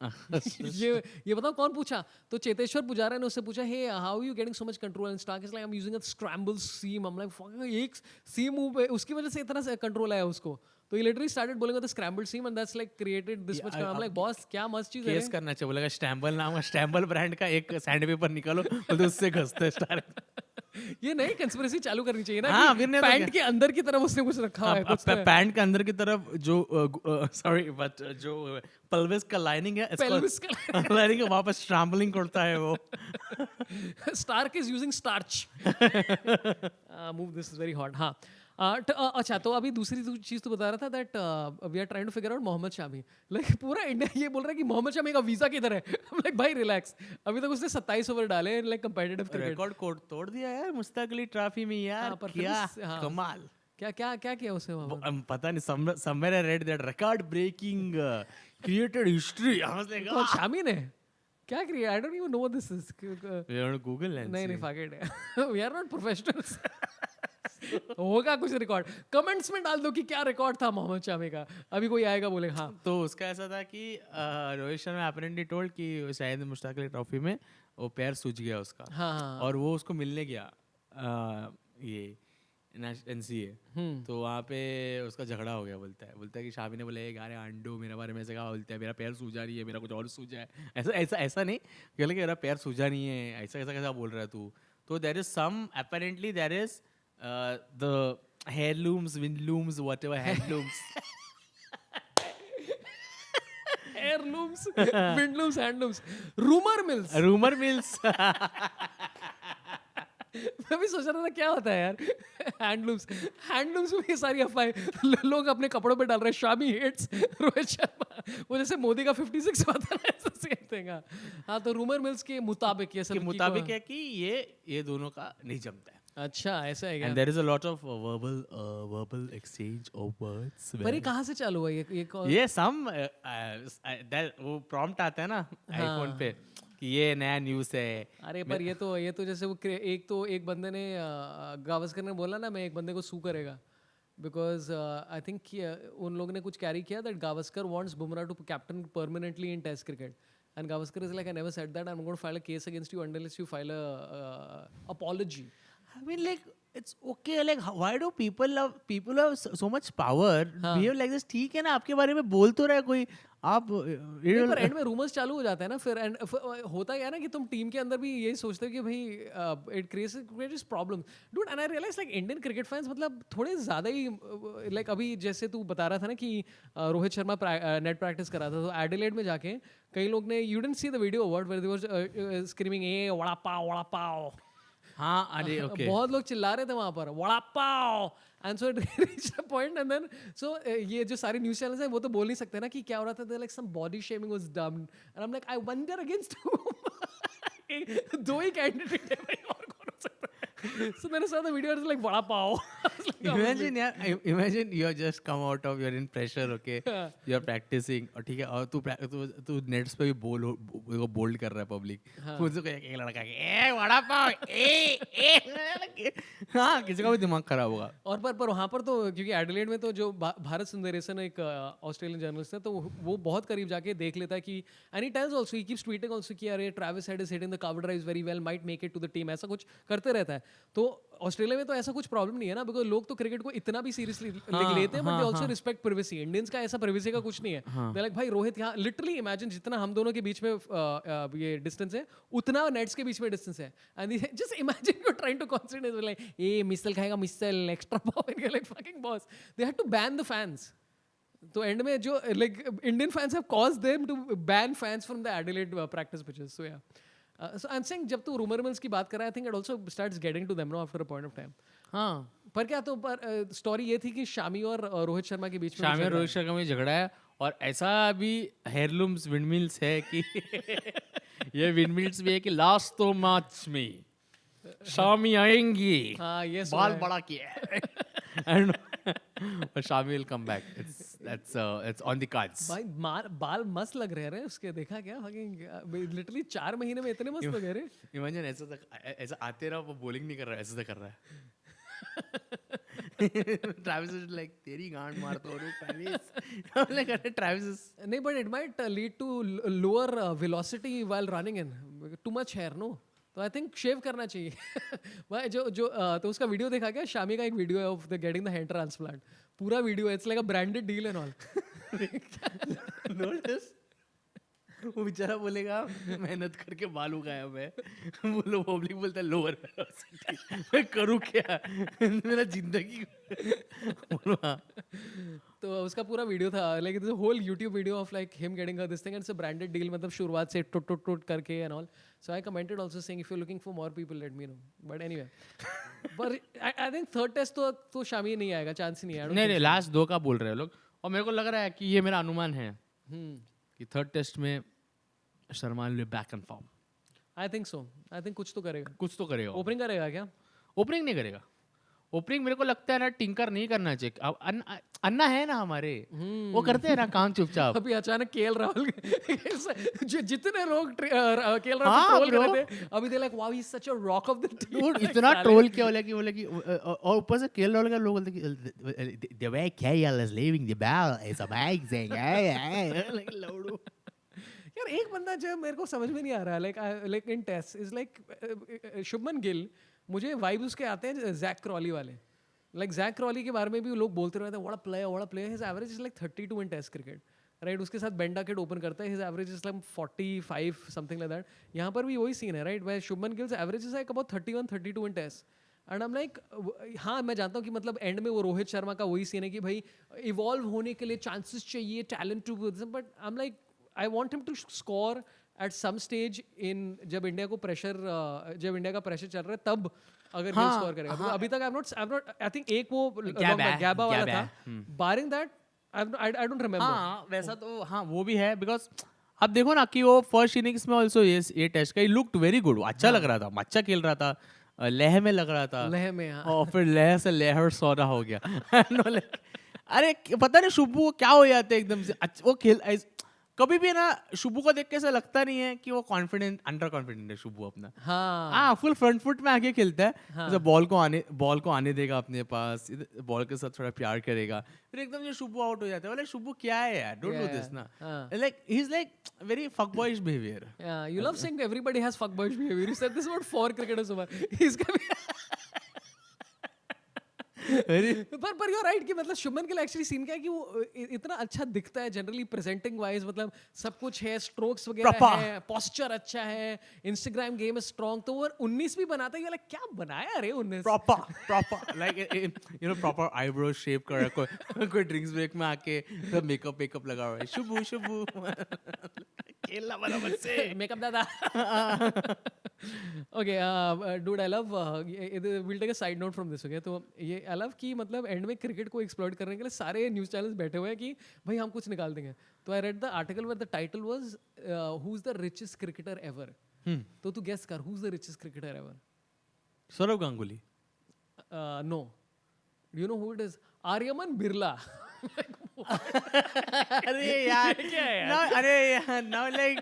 B: ये बताओ कौन पूछा? तो चेतेश्वर पुजारा ने उससे पूछा, hey, how are you getting so much control? And Stark is like, I'm using a scrambled seam. I'm like, fucking एक seam मुंह पे, उसकी वजह से इतना कंट्रोल आया उसको. तो he literally started bowling with the scrambled seam, and that's like created this much. I'm like, boss, क्या मस्त चीज है.
A: केस करना चाहिए. बोलेगा स्टैम्बल नाम का, स्टैम्बल ब्रांड का एक सैंड पेपर निकालो, बोलते उससे घसते स्टार्क.
B: ये नई कंस्पिरेसी चालू करनी चाहिए ना.
A: हाँ, फिर नहीं तो
B: पैंट के अंदर की तरफ उसने कुछ रखा है.
A: पैंट के अंदर की तरफ जो सॉरी बट जो पल्विस का लाइनिंग है,
B: Pelvis
A: लाइनिंग है, वहाँ पर स्ट्रैम्बलिंग करता है वो.
B: Stark is using starch. Move, this is very hot. हाँ. अच्छा, तो अभी दूसरी चीज तो बता रहा था that we are trying to figure out Mohammed Shami. Like पूरा इंडिया ये बोल रहा है कि मोहम्मद शामी का वीजा किधर है. लाइक भाई रिलैक्स, अभी तक उसने 27 ओवर डाले like competitive cricket.
A: Record code तोड़ दिया यार मुश्ताक अली ट्रॉफी में यार. क्या कमाल.
B: क्या किया उसने वहाँ?
A: पता नहीं, somewhere I read that record breaking created history. I was like,
B: कौन, शामी ने क्या किया? I don't even know what this is.
A: you want to Google and
B: नहीं
A: see.
B: नहीं, fuck it. We are not professionals. होगा कुछ रिकॉर्ड. कमेंट्स में डाल दो कि क्या रिकॉर्ड था मोहम्मद शामी का. अभी कोई आएगा बोले हाँ.
A: तो उसका ऐसा था कि रोहित शर्मा अपरेंटली टोल्ड कि शायद मुश्ताक अली ट्रॉफी में वो पैर सूज गया उसका.
B: हाँ.
A: और वो उसको मिलने गया ये NCA. तो वहाँ पे उसका झगड़ा हो गया. बोलता है कि शामी ने बोला ये गारे आंडो मेरे बारे में ऐसे कहा. बोलता है मेरा पैर सूजा नहीं है, मेरा कुछ और सूजा है. ऐसा नहीं कि मेरा पैर सूजा नहीं है, ऐसा कैसा बोल रहा है तू. तो there is some apparently there is the heirlooms, windlooms, whatever handlooms.
B: Heirlooms, windlooms, handlooms, rumor mills. मैं भी सोच रहा था क्या होता है यार. हैंडलूम्स में ये सारी अफवाहें लोग अपने कपड़ों पे डाल रहे हैं. शामी हेट्स रोहित शर्मा, वो जैसे मोदी का 56 होता है ऐसा सेम थिंग. हाँ, तो रूमर मिल्स के मुताबिक ये सब
A: के मुताबिक है कि ये दोनों का नहीं जमता है.
B: अच्छा, ऐसा है क्या?
A: And there is a lot of verbal exchange of words.
B: पर ये कहाँ से चालू हुआ ये
A: ये वो prompt आता है ना iPhone पे कि ये नया न्यूज़ है.
B: अरे पर ये तो जैसे वो एक बंदे ने गावस्कर ने बोला ना, मैं एक बंदे को सू करेगा बिकॉज आई थिंक उन लोगों ने कुछ कैरी किया that Gavaskar wants Bumrah to captain permanently in test cricket. And Gavaskar is like, I never said that. I'm going to file a case against you unless you file a apology.
A: I mean, like, it's okay. Like, why do people have so much power behave like this? ठीक है ना, आपके बारे में बोल तो रहा है कोई, आप
B: पर एंड में रूमर्स चालू हो जाता है ना फिर. एंड होता है ना कि तुम टीम के अंदर भी यही सोचते हो कि भाई it creates problem. Dude, and I realise like Indian cricket fans मतलब थोड़े ज़्यादा ही लाइक अभी जैसे तू बता रहा था ना कि रोहित शर्मा नेट प्रैक्टिस करा था, तो एडिलेड में जाके कई लोग ने, you didn't see the video word where they was screaming a vada pav.
A: हाँ, अरे ओके,
B: बहुत लोग चिल्ला रहे थे वहां पर vada pav. And so it reached a point and then so ये जो सारे न्यूज़ चैनल्स हैं वो तो बोल नहीं सकते ना कि क्या हो रहा था. Like some body shaming was done and I am like, I wonder against दो ही कैंडिडेट है भाई, और कौन हो सकता है. So मैंने saw the video, it's like vada pav.
A: Imagine you just come out of, you're in pressure, okay, you're practicing, और ठीक है, और तू नेट्स पे भी बोल्ड कर रहा है पब्लिक. मुझे एक लड़का ए वड़ा पाव हाँ, किसी का भी दिमाग खराब होगा.
B: और पर वहाँ पर तो क्योंकि एडिलेड में तो जो भारत सुंदरेशन एक ऑस्ट्रेलियन जर्नलिस्ट है, तो वो बहुत करीब जाके देख लेता है कि, and he tells also, he keeps tweeting also कि अरे Travis Head is hitting the cover drives very well, might make it to the team, ऐसा कुछ करते रहता है. तो ऑस्ट्रेलिया में तो ऐसा कुछ प्रॉब्लम नहीं है ना, बिकॉज लोग तो क्रिकेट को इतना भी सीरियसली लेते हैं, but they also respect privacy. Indians का ऐसा प्राइवेसी का कुछ नहीं है. दे लाइक भाई रोहित यहाँ लिटरली इमेजिन जितना हम दोनों के बीच में ये डिस्टेंस है उतना नेट्स के बीच में डिस्टेंस है. And just imagine you trying to concentrate like a मिसल खाएगा, मिसल extra point, like fucking boss. They had to ban the fans. तो एंड में जो like Indian fans have caused them to ban fans from the Adelaide practice pitches. So yeah so I am saying जब तू rumour mills की बात कर रहा है, I think it also starts getting to them no after a point of time.
A: हाँ,
B: पर क्या तो पर स्टोरी ये थी कि शामी और रोहित शर्मा के बीच में
A: शामी और रोहित शर्मा में झगड़ा है, और ऐसा भी हेयरलूम्स विंडमिल्स है कि ये विंडमिल्स भी है कि लास्ट तो मैच में शामी आएंगी,
B: हाँ ये
A: बाल बड़ा किया है and but Shami will come back. It's on the cards.
B: भाई बाल मस्त लग रहे हैं उसके, देखा क्या लिटरली 4 महीने में इतने मस्त लग रहे हैं.
A: Imagine ऐसा आते रहा, वो बॉलिंग नहीं कर रहा है, ऐसा कर रहा है. Travis is like तेरी गांड मार तो Travis. I'm like अरे Travis.
B: नहीं but it might lead to lower velocity while running in, too much hair no. तो आई थिंक शेव करना चाहिए. भाई जो तो उसका वीडियो देखा क्या, शामी का एक वीडियो है of the getting the hair transplant. पूरा वीडियो है, it's like a branded deal and all.
A: Notice? वो बेचारा बोलेगा मेहनत करके बाल उगाया मैं, वो लोग पब्लिक बोलता है लोअर वेलोसिटी. मैं करूँ क्या, मेरा जिंदगी.
B: तो उसका पूरा वीडियो था like it's a whole YouTube video of like him getting this thing and it's a branded deal, मतलब शुरुआत से टुट टुट टुट करके and all. So I commented also saying if you are looking for more people let me know. But anyway पर I think third test तो शामी नहीं आएगा, चांस ही नहीं आएगा.
A: नहीं लास्ट 2 का बोल रहे हैं लोग, और मेरे को लग रहा है कि ये मेरा अनुमान है
B: हम्म,
A: कि थर्ड टेस्ट में Sharma will be back in form.
B: I think so. I think कुछ तो करेगा.
A: कुछ तो करेगा.
B: ओपनिंग करेगा क्या?
A: ओपनिंग नहीं करेगा. ओपनिंग मेरे को लगता है ना टिंकर नहीं करना चाहिए. अब अन्ना है ना हमारे, वो करते हैं ना काम चुपचाप.
B: अभी अचानक केएल राहुल जितने लोग केएल राहुल
A: हाँ,
B: ट्रोल कर
A: bro.
B: रहे थे, अभी they like wow he is such a rock of the team.
A: Dude, इतना ट्रोल किया बोले कि और ऊपर से केएल राहुल के लोग बोलते कि the way KL is leaving the ball is amazing. Like लौड़ू.
B: यार एक बंदा जो मेरे को समझ में नहीं आ रहा like in test is like Shubman Gill. मुझे वाइब उसके आते हैं जैक क्रॉली वाले. लाइक जैक क्रॉली के बारे में भी लोग बोलते रहते हैं what a player. His average is like 32 in test cricket, right. उसके साथ बेन डकेट ओपन करता है, his average is like 45 something like that. यहाँ पर भी वही सीन है, राइट. वह Shubman Gill's average is like about 31-32 in test. And I am like हाँ मैं जानता हूँ कि मतलब एंड में वो रोहित शर्मा का वही सीन है कि भाई इवॉल्व होने के लिए चांसेस चाहिए, talent too, but I am like I want him to score at some stage in, जब इंडिया का प्रेशर चल रहा है तब अगर गिल स्कोर करेगा. तो अभी तक आई थिंक एक वो गैबा वाला था, बारिंग दैट आई डोंट रिमेंबर.
A: हाँ वैसा तो हाँ वो भी है, बिकॉज अब देखो ना कि वो फर्स्ट इनिंग्स में ऑल्सो ये टेस्ट का लुक्ड वेरी गुड. अच्छा लग रहा था, अच्छा खेल रहा था, लेह में लग रहा था.
B: लेह में हाँ.
A: और फिर लेह से लेहर सौदा हो गया. अरे पता नहीं शुभू को क्या हो जाता है एकदम से. वो खेल कभी भी ना शुभू को देख के ऐसा लगता नहीं है कि वो कॉन्फिडेंट अंडर कॉन्फिडेंट है शुभू अपना. हाँ फुल फ्रंट फुट में आके खेलता है. जैसे बॉल को आने देगा अपने पास, बॉल के साथ थोड़ा प्यार करेगा, फिर एकदम से शुभू आउट हो जाता है. बोले शुभू क्या है यार, डोंट डू दिस ना. Like he is like very fuck boys behaviour.
B: You love saying everybody has fuck boyish behavior. You said this about 4 cricketers over. इसका भी पर you're right कि मतलब शुभमन गिल एक्चुअली सीन क्या है कि वो इतना अच्छा दिखता है जनरली प्रेजेंटिंग वाइज, मतलब सब कुछ है, स्ट्रोक्स वगैरह है, पोस्चर अच्छा है, इंस्टाग्राम गेम है स्ट्रांग. तो वो 19 भी बनाता है, like क्या बनाया रे 19.
A: Proper like proper eyebrow shape कर रहा है, कोई ड्रिंक्स ब्रेक में आके सब मेकअप लगा हुआ है. शुभू खेलना बराबर से
B: मेकअप दादा. Okay dude I love will take a side note from this. Okay तो ये आई लव कि मतलब एंड में क्रिकेट को एक्सप्लॉइट करने के लिए सारे न्यूज़ चैनल्स बैठे हुए हैं कि भाई हम कुछ निकाल देंगे. तो I read the article where the title was who is the richest cricketer ever. तो तू गेस कर who is the richest cricketer ever.
A: Sourav Ganguly.
B: No. Do you know who it is? Aryaman Birla.
A: अरे यार अरे यार now like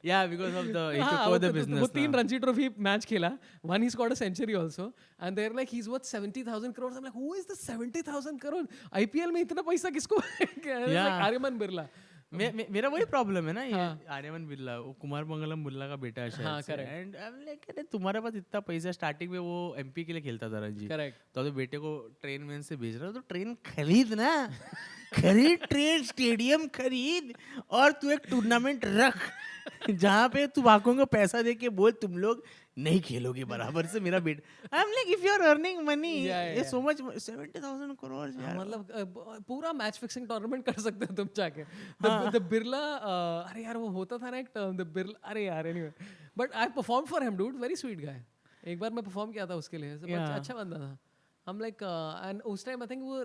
A: yeah because of the he took over the business.
B: वो 3 Ranji trophy match खेला, one he scored a century also and they're like he's worth 70,000 crores. I'm like who is the 70,000 crore? IPL में इतना पैसा किसको? आर्यमन बिरला.
A: मेरा वही problem है ना, ये आर्यमन बिरला वो कुमार मंगलम बिरला का बेटा है शायद. एंड आई एम लाइक अरे तुम्हारे पास इतना पैसा, स्टार्टिंग में वो एमपी के लिए खेलता था रणजी, तो बेटे को ट्रेन में से भेज रहा है, तो ट्रेन खरीद ना, खरीद ट्रेन, स्टेडियम खरीद, और तू एक टूर्नामेंट रख जहाँ पे तू बाकों को पैसा दे के बोल तुम लोग नहीं खेलोगे बराबर से मेरा bet I am like if you are earning money
B: Yeah.
A: So much 70,000 crores
B: हाँ,
A: यार
B: मतलब पूरा मैच फिक्सिंग टूर्नामेंट कर सकते हो तुम जाके द बिरला अरे यार वो होता था ना एक टर्म द बिरला अरे यार anyway but I perform for him dude very sweet guy एक बार मैं परफॉर्म किया था उसके लिए अच्छा बंदा था हम लाइक एंड उस टाइम आई थिंक वो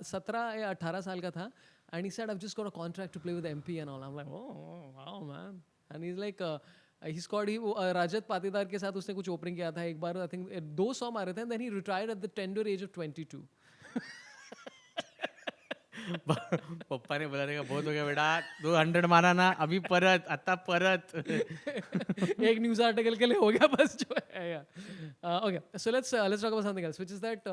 B: 17 या 18 साल का था and he said I just got a contract to play with MP and all I am like oh wow man and he is like he scored he Rajat Patidar के साथ उसने कुछ ओपनिंग किया था एक बार आई थिंक 200 मारे थे and then he retired at the tender age of 22
A: पप्पा ने बोला बहुत हो गया बेटा 200 मारा ना अभी परत आता परत
B: एक न्यूज़ आर्टिकल के लिए हो गया बस जो है यार okay so let's talk about something else which is that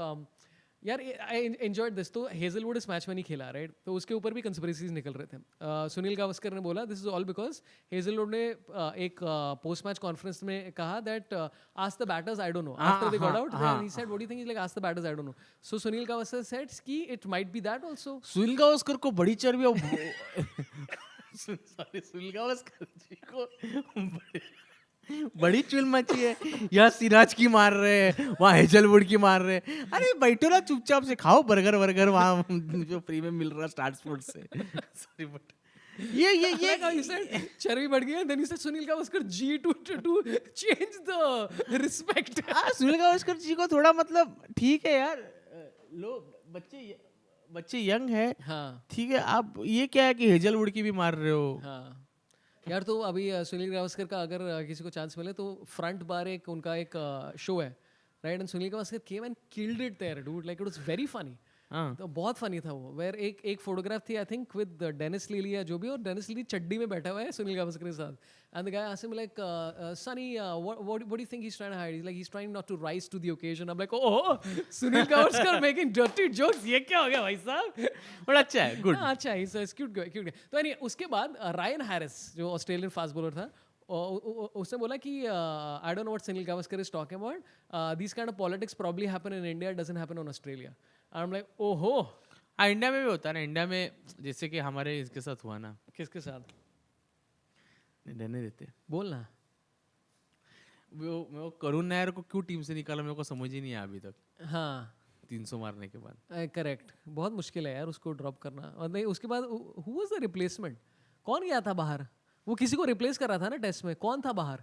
B: यार आई एंजॉयड दिस तो हेजलवुड इस मैच में नहीं खेला राइट तो उसके ऊपर भी कंस्पिरेसीज निकल रहे थे सुनील गावस्कर ने बोला this is all because Hazlewood ने एक पोस्ट मैच कॉन्फ्रेंस में कहा that ask the batters I don't know after they got out he said what do you think is like ask the batters I don't know so Sunil Gavaskar said कि it might be that also
A: Sunil Gavaskar को बड़ी चर्बी sorry Sunil Gavaskar ji को बड़ी चुल मची है यहाँ सिराज की मार रहे हैं वहाँ हेजलवुड की मार रहे हैं अरे बैठो ना चुपचाप से खाओ बर्गर वहाँ जो फ्री में मिल रहा स्टार्ट स्पोर्ट से सॉरी बट ये
B: चर्बी बढ़ गई then he said Sunil Gavaskar ji to change the respect
A: Sunil Gavaskar ji को थोड़ा मतलब ठीक है यार लो बच्चे यंग है
B: हाँ
A: ठीक है आप ये क्या है कि हेजलवुड की भी मार रहे हो
B: हाँ यार तो अभी सुनील गावस्कर का अगर किसी को चांस मिले तो फ्रंट बार एक उनका एक शो है right and Sunil Gavaskar came and killed it there dude like it was very funny तो बहुत फनी था वो वेयर एक फोटोग्राफ थी I think with Dennis Lillee या जो भी और डेनिस लीली चड्डी में बैठा हुआ है सुनील गावस्कर के साथ and the guy asked him like Sunny what do you think he is trying to hide he is like he is trying not to rise to the occasion I am like oh Sunil Gavaskar making dirty jokes ये क्या हो गया भाई साहब
A: बड़ा अच्छा है good
B: अच्छा ही सो क्यूट तो एनी उसके बाद रायन हैरिस जो ऑस्ट्रेलियन फास्ट बॉलर था उसने बोला कि आई don't know what Sunil Gavaskar is talking about this kind of politics probably happen in India doesn't happen in Australia I am like ओहो
A: हाँ इंडिया में भी होता है ना इंडिया में जैसे कि हमारे इसके साथ हुआ ना
B: किसके साथ
A: रहने देते
B: बोल ना
A: वो करुण नायर को क्यों टीम से निकाला मेरे को समझ ही नहीं आया अभी तक
B: हाँ
A: 300 मारने के बाद
B: करेक्ट बहुत मुश्किल है यार उसको ड्रॉप करना और नहीं उसके बाद हु वाज द रिप्लेसमेंट कौन गया था बाहर वो किसी को रिप्लेस कर रहा था ना टेस्ट में कौन था बाहर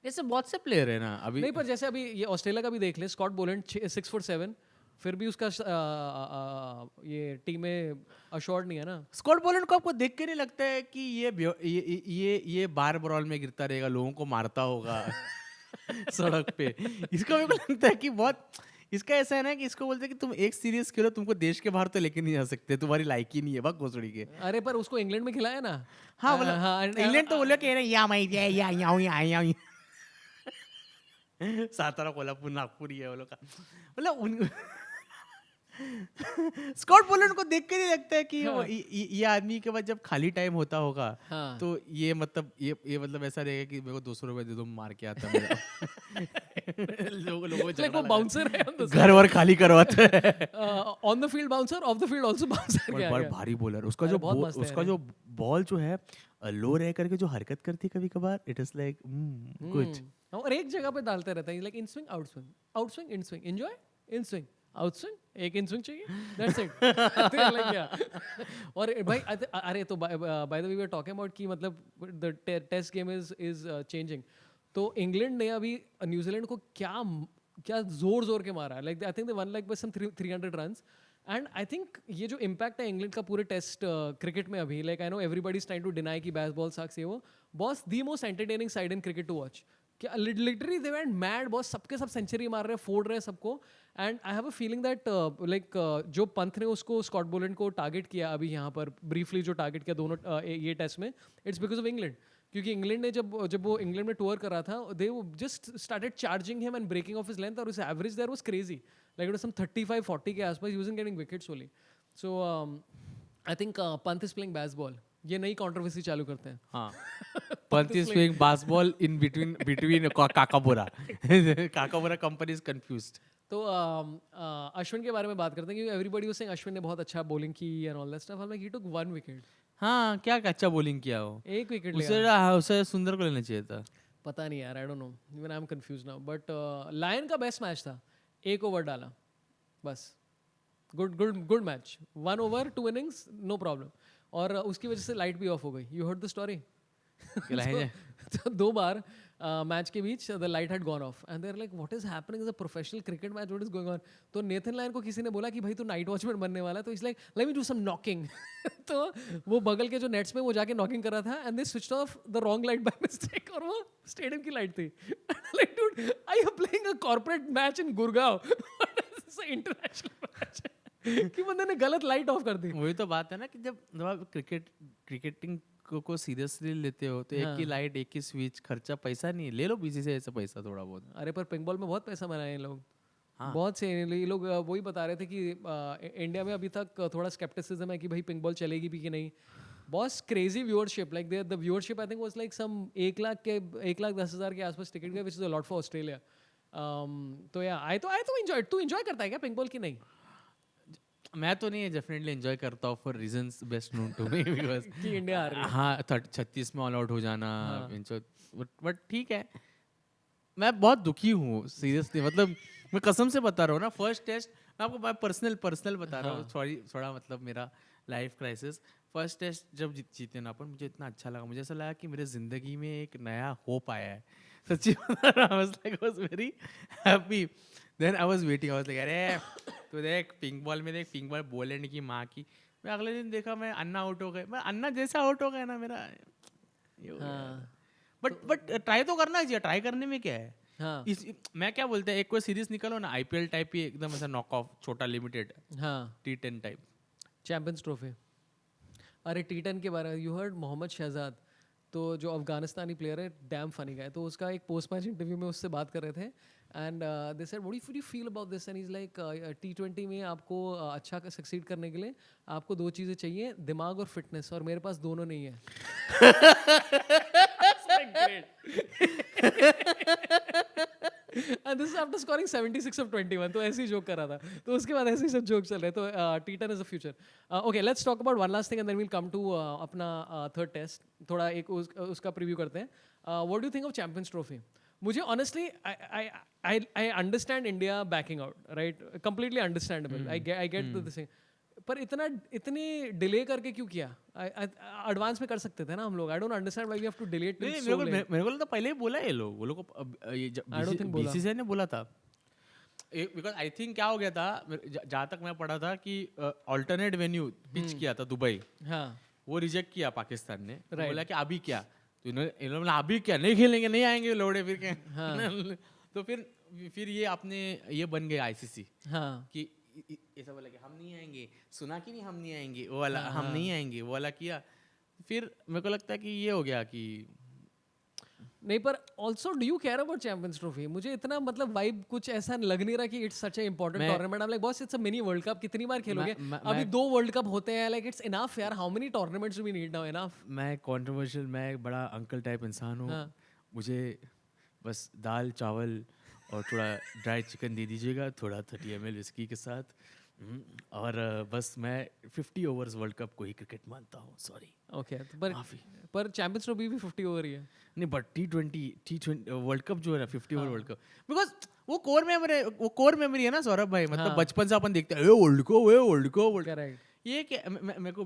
A: ऐसे बहुत से प्लेयर है ना अभी
B: नहीं पर जैसे अभी ये ऑस्ट्रेलिया का भी देख ले स्कॉट बोलैंड 6'7" फिर भी उसका ये टीम में अशोर्ड नहीं है ना
A: स्कॉट बोलैंड को आपको देख के नहीं लगता है कि ये बार बॉल में गिरता रहेगा लोगों को मारता होगा सड़क पे इसका मेरे को लगता है कि बहुत इसका ऐसा है ना कि इसको बोलते हैं कि तुम एक सीरीज खेलो तुमको देश के बाहर तो लेके नहीं जा सकते तुम्हारी लायकी नहीं है बस घोसड़ी के
B: अरे पर उसको इंग्लैंड में खिलाया ना
A: हाँ इंग्लैंड तो बोला कि सातारा कोल्हापुर नागपुर ये वालों का मतलब स्कॉट बोलैंड को देख के नहीं लगता है कि ये आदमी के बाद जब खाली टाइम होता होगा
B: हाँ.
A: तो ये मतलब ये मतलब ऐसा रहेगा कि मेरे को 200 रुपए दे दो मार के आता लोगों
B: वो बाउंसर है
A: घर वर खाली करवाते हैं
B: on the field bouncer of the field also bouncer क्या
A: भारी बॉलर उसका जो बॉल जो है लो रह करके जो हरकत करती है कभी कभार इट इज लाइक कुछ
B: और एक जगह पे डालते रहता है like in swing out swing in swing enjoy in swing out swing एक इन स्विंग चाहिए दैट्स इट लाइक या और भाई अरे तो by the way we are talking about कि मतलब the test game is changing तो इंग्लैंड ने अभी न्यूजीलैंड को क्या जोर के मारा like I think they won like by some 300 runs and I think ये जो इम्पैक्ट है इंग्लैंड का पूरे टेस्ट क्रिकेट में अभी like I know everybody is trying to deny कि बेसबॉल सक्स ये वो boss the most entertaining side in cricket to watch क्या literally they went mad boss सबके सब सेंचुरी मार रहे हैं फोड़ रहे हैं सबको and I have a feeling that like जो पंथ ने उसको स्कॉट बोलैंड को टारगेट किया अभी यहाँ पर ब्रीफली जो टारगेट किया दोनों ये टेस्ट में इट्स बिकॉज ऑफ इंग्लैंड क्योंकि इंग्लैंड ने जब वो इंग्लैंड में टूर कर रहा था they just started charging him and breaking off his length और उस average there was crazy like it was some 35-40 के आसपास he wasn't getting wickets only so I think Pant is playing Bazball ये नई कंट्रोवर्सी चालू करते हैं
A: हाँ Pant is playing Bazball in between Kookaburra company is confused
B: तो अश्विन के बारे में बात करते हैं क्योंकि एवरीबॉडी वाज सेइंग अश्विन ने बहुत अच्छा बॉलिंग की and all that stuff like he took 1 wicket
A: हाँ क्या अच्छा बॉलिंग किया हो
B: एक विकेट लिया
A: उसे सुंदर को लेना चाहिए था
B: पता नहीं यार, I don't know, even I am confuse now, but Lyon का बेस्ट मैच था, एक ओवर डाला बस, good match, 1 over 2 innings no problem, और उसकी वजह से लाइट भी ऑफ हो गई, यू हर्ड द स्टोरी। तो 2 बार मैच के बीच the light had gone off and they are like what is happening, is a professional cricket match, what is going on. तो नेथन लायन को किसी ने बोला कि भाई तू नाइट वॉचमैन बनने वाला है, तो is like let me do some knocking. तो वो बगल के जो नेट्स में वो जाके नॉकिंग कर रहा था and they switched off the wrong light by mistake, और वो स्टेडियम की लाइट थी। Like dude, I am playing a corporate match in Gurgaon, international match, कि बंदे ने गलत लाइट ऑफ कर दी।
A: वही तो बात है ना कि जब आप क्रिकेटिंग को सीरियसली लेते हो तो एक ही लाइट, एक ही स्विच, खर्चा पैसा नहीं, ले लो बीसी से ऐसा पैसा थोड़ा बहुत।
B: अरे पर पिंक बॉल में बहुत पैसा बनाए हैं लोग,
A: हाँ।
B: बहुत से ये लोग वही बता रहे थे कि इंडिया में अभी तक थोड़ा स्केप्टिसिज्म है कि भाई पिंक बॉल चलेगी भी कि नहीं। बहुत crazy viewership, like the viewership I think was like some 1,10,000 के आसपास टिकट गए, which is a lot for Australia. तो या आई तो एंजॉय, तू एंजॉय करता है क्या पिंक बॉल की नहीं?
A: मैं तो नहीं डेफिनेटली एंजॉय करता हूँ for reasons best known to me, because
B: कि इंडिया आ रही है।
A: हाँ 36 में ऑल आउट हो जाना, बट ठीक है। मैं बहुत दुखी हूँ सीरियसली, मतलब मैं कसम से बता रहा हूँ ना, फर्स्ट टेस्ट मैं पर्सनल बता रहा हूँ, सॉरी थोड़ा मतलब मेरा लाइफ क्राइसिस। फर्स्ट टेस्ट जब जीते ना अपन, मुझे इतना अच्छा लगा, मुझे ऐसा लगा कि मेरे जिंदगी में एक नया होप आया है, सच्ची बता रहा हूँ। I was very happy. Then I was waiting, I was like अरे तो देख पिंक बॉल में, देख पिंक बॉल पोलैंड की माँ की। मैं अगले दिन देखा, मैं अन्ना आउट हो गए, मैं अन्ना जैसा आउट हो गया ना मेरा, बट ट्राई तो करना चाहिए, ट्राई करने में क्या है।
B: हाँ
A: मैं क्या बोलते हैं, एक कोई सीरीज निकालो ना आईपीएल टाइप ही, एकदम ऐसा नॉक ऑफ, छोटा लिमिटेड,
B: हाँ,
A: T10 टाइप,
B: चैंपियंस ट्रॉफी। अरे T10 के बारे में यू हर्ड मोहम्मद शहजाद, तो जो अफगानिस्तानी प्लेयर है, डैम फनी गाय, तो उसका एक पोस्ट मैच इंटरव्यू में उससे बात कर रहे थे and they said what do you feel about this, and is like T20 में आपको अच्छा सक्सीड करने के लिए आपको 2 चीज़ें चाहिए, दिमाग और फिटनेस, और मेरे पास दोनों नहीं है। And this is after scoring 76 of 21, तो ऐसे ही जोक कर रहा था, तो उसके बाद ऐसे ही सब जोक चल रहे, तो T10 is the future. Okay, let's talk about one last thing and then we'll come to अपना third test, थोड़ा एक उसका प्रीव्यू करते हैं. What do you think of Champions Trophy? मुझे honestly I understand India backing out, right? Completely understandable. I get the thing. पर इतनी delay करके क्यों किया? एडवांस में कर सकते थे ना हम लोग. I don't understand why we have to delay it so late.
A: मेरे को तो पहले ही बोला है लोग, वो लोग को बीसीसीआई ने बोला था, बिकॉज आई थिंक क्या हो गया था, जहाँ तक मैं पढ़ा था कि ऑल्टरनेट वेन्यू पिच किया था दुबई,
B: हाँ
A: वो रिजेक्ट किया पाकिस्तान ने, बोला कि अभी क्या, तो इन्होंने बोला अभी क्या, नहीं खेलेंगे, नहीं आएंगे लोड़े फिर क्या. तो फिर ये आपने ये बन गए आईसीसी कि ऐसा बोला कि हम नहीं आएंगे, सुना कि नहीं हम नहीं आएंगे, वो वाला हम नहीं आएंगे, वो वाला किया. फिर मेरे को लगता है कि ये हो गया कि
B: नहीं. पर also do you care about champions trophy? मुझे इतना मतलब वाइब कुछ ऐसा लग नहीं रहा कि it's such a important tournament. I am like boss it's a mini world cup, कितनी बार खेलोगे? अभी 2 वर्ल्ड कप होते हैं, लाइक इट्स इनफ यार. How many tournaments do we need now? Enough.
A: मैं कंट्रोवर्शियल, मैं एक बड़ा अंकल टाइप इंसान हूँ. मुझे बस दाल चावल और थोड़ा ड्राई चिकन दे दीजिएगा, थोड़ा 30 ml विस्की के साथ, और बस मैं 50 ओवर्स वर्ल्ड कप को ही क्रिकेट मानता हूँ. सॉरी.
B: ओके, पर चैंपियंस ट्रॉफी भी 50 ओवर ही है.
A: नहीं, बट T20 वर्ल्ड कप जो है ना, 50 ओवर वर्ल्ड कप, बिकॉज वो कोर मेमोरी है ना सौरभ भाई. मतलब बचपन से अपन देखते हैं वर्ल्ड कप.
B: करेक्ट.
A: ये क्या मेरे को,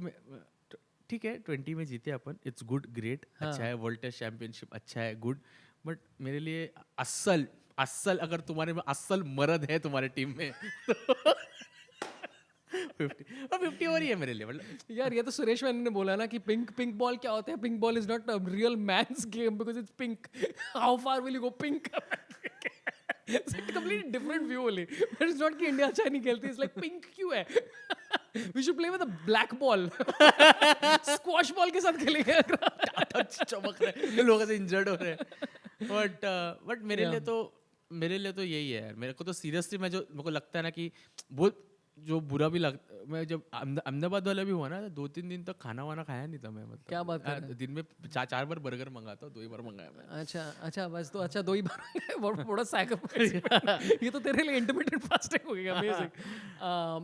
A: ठीक है 20 में जीते अपन, इट्स गुड, ग्रेट, अच्छा है. वर्ल्ड टेस्ट चैंपियनशिप अच्छा है, गुड. बट मेरे लिए असल अगर तुम्हारे में असल मर्द है तुम्हारे टीम में 50 ओवर ही है मेरे लिए. मतलब
B: यार ये तो सुरेश मैन ने बोला ना कि पिंक बॉल क्या होता है. Pink ball is not a real man's game because it's pink. How far will you go pink? It's a completely different view only. But it's not कि इंडिया अच्छा नहीं खेलती. इट्स लाइक पिंक क्यों है? We should play with a black ball. Squash ball के साथ खेलेंगे.
A: चमक रहे लोग ऐसे इंजर्ड हो रहे हैं. बट मेरे लिए तो यही है. मेरे को तो सीरियसली मेरे को लगता है ना कि बहुत जो बुरा भी लगता. मैं जब अहमदाबाद वाला भी हुआ ना, 2-3 दिन तक खाना वाना खाया नहीं था मैं. मतलब
B: क्या बात कर रहे हैं?
A: दिन में 4 बार बर्गर मंगाता हूँ, 2 ही बार मंगाया मैं.
B: अच्छा बस. तो अच्छा 2 ही बार बड़ा सैक्रिफाइस. ये तो तेरे लिए इंटरमिटेंट फास्टिंग हो गया. अमेजिंग.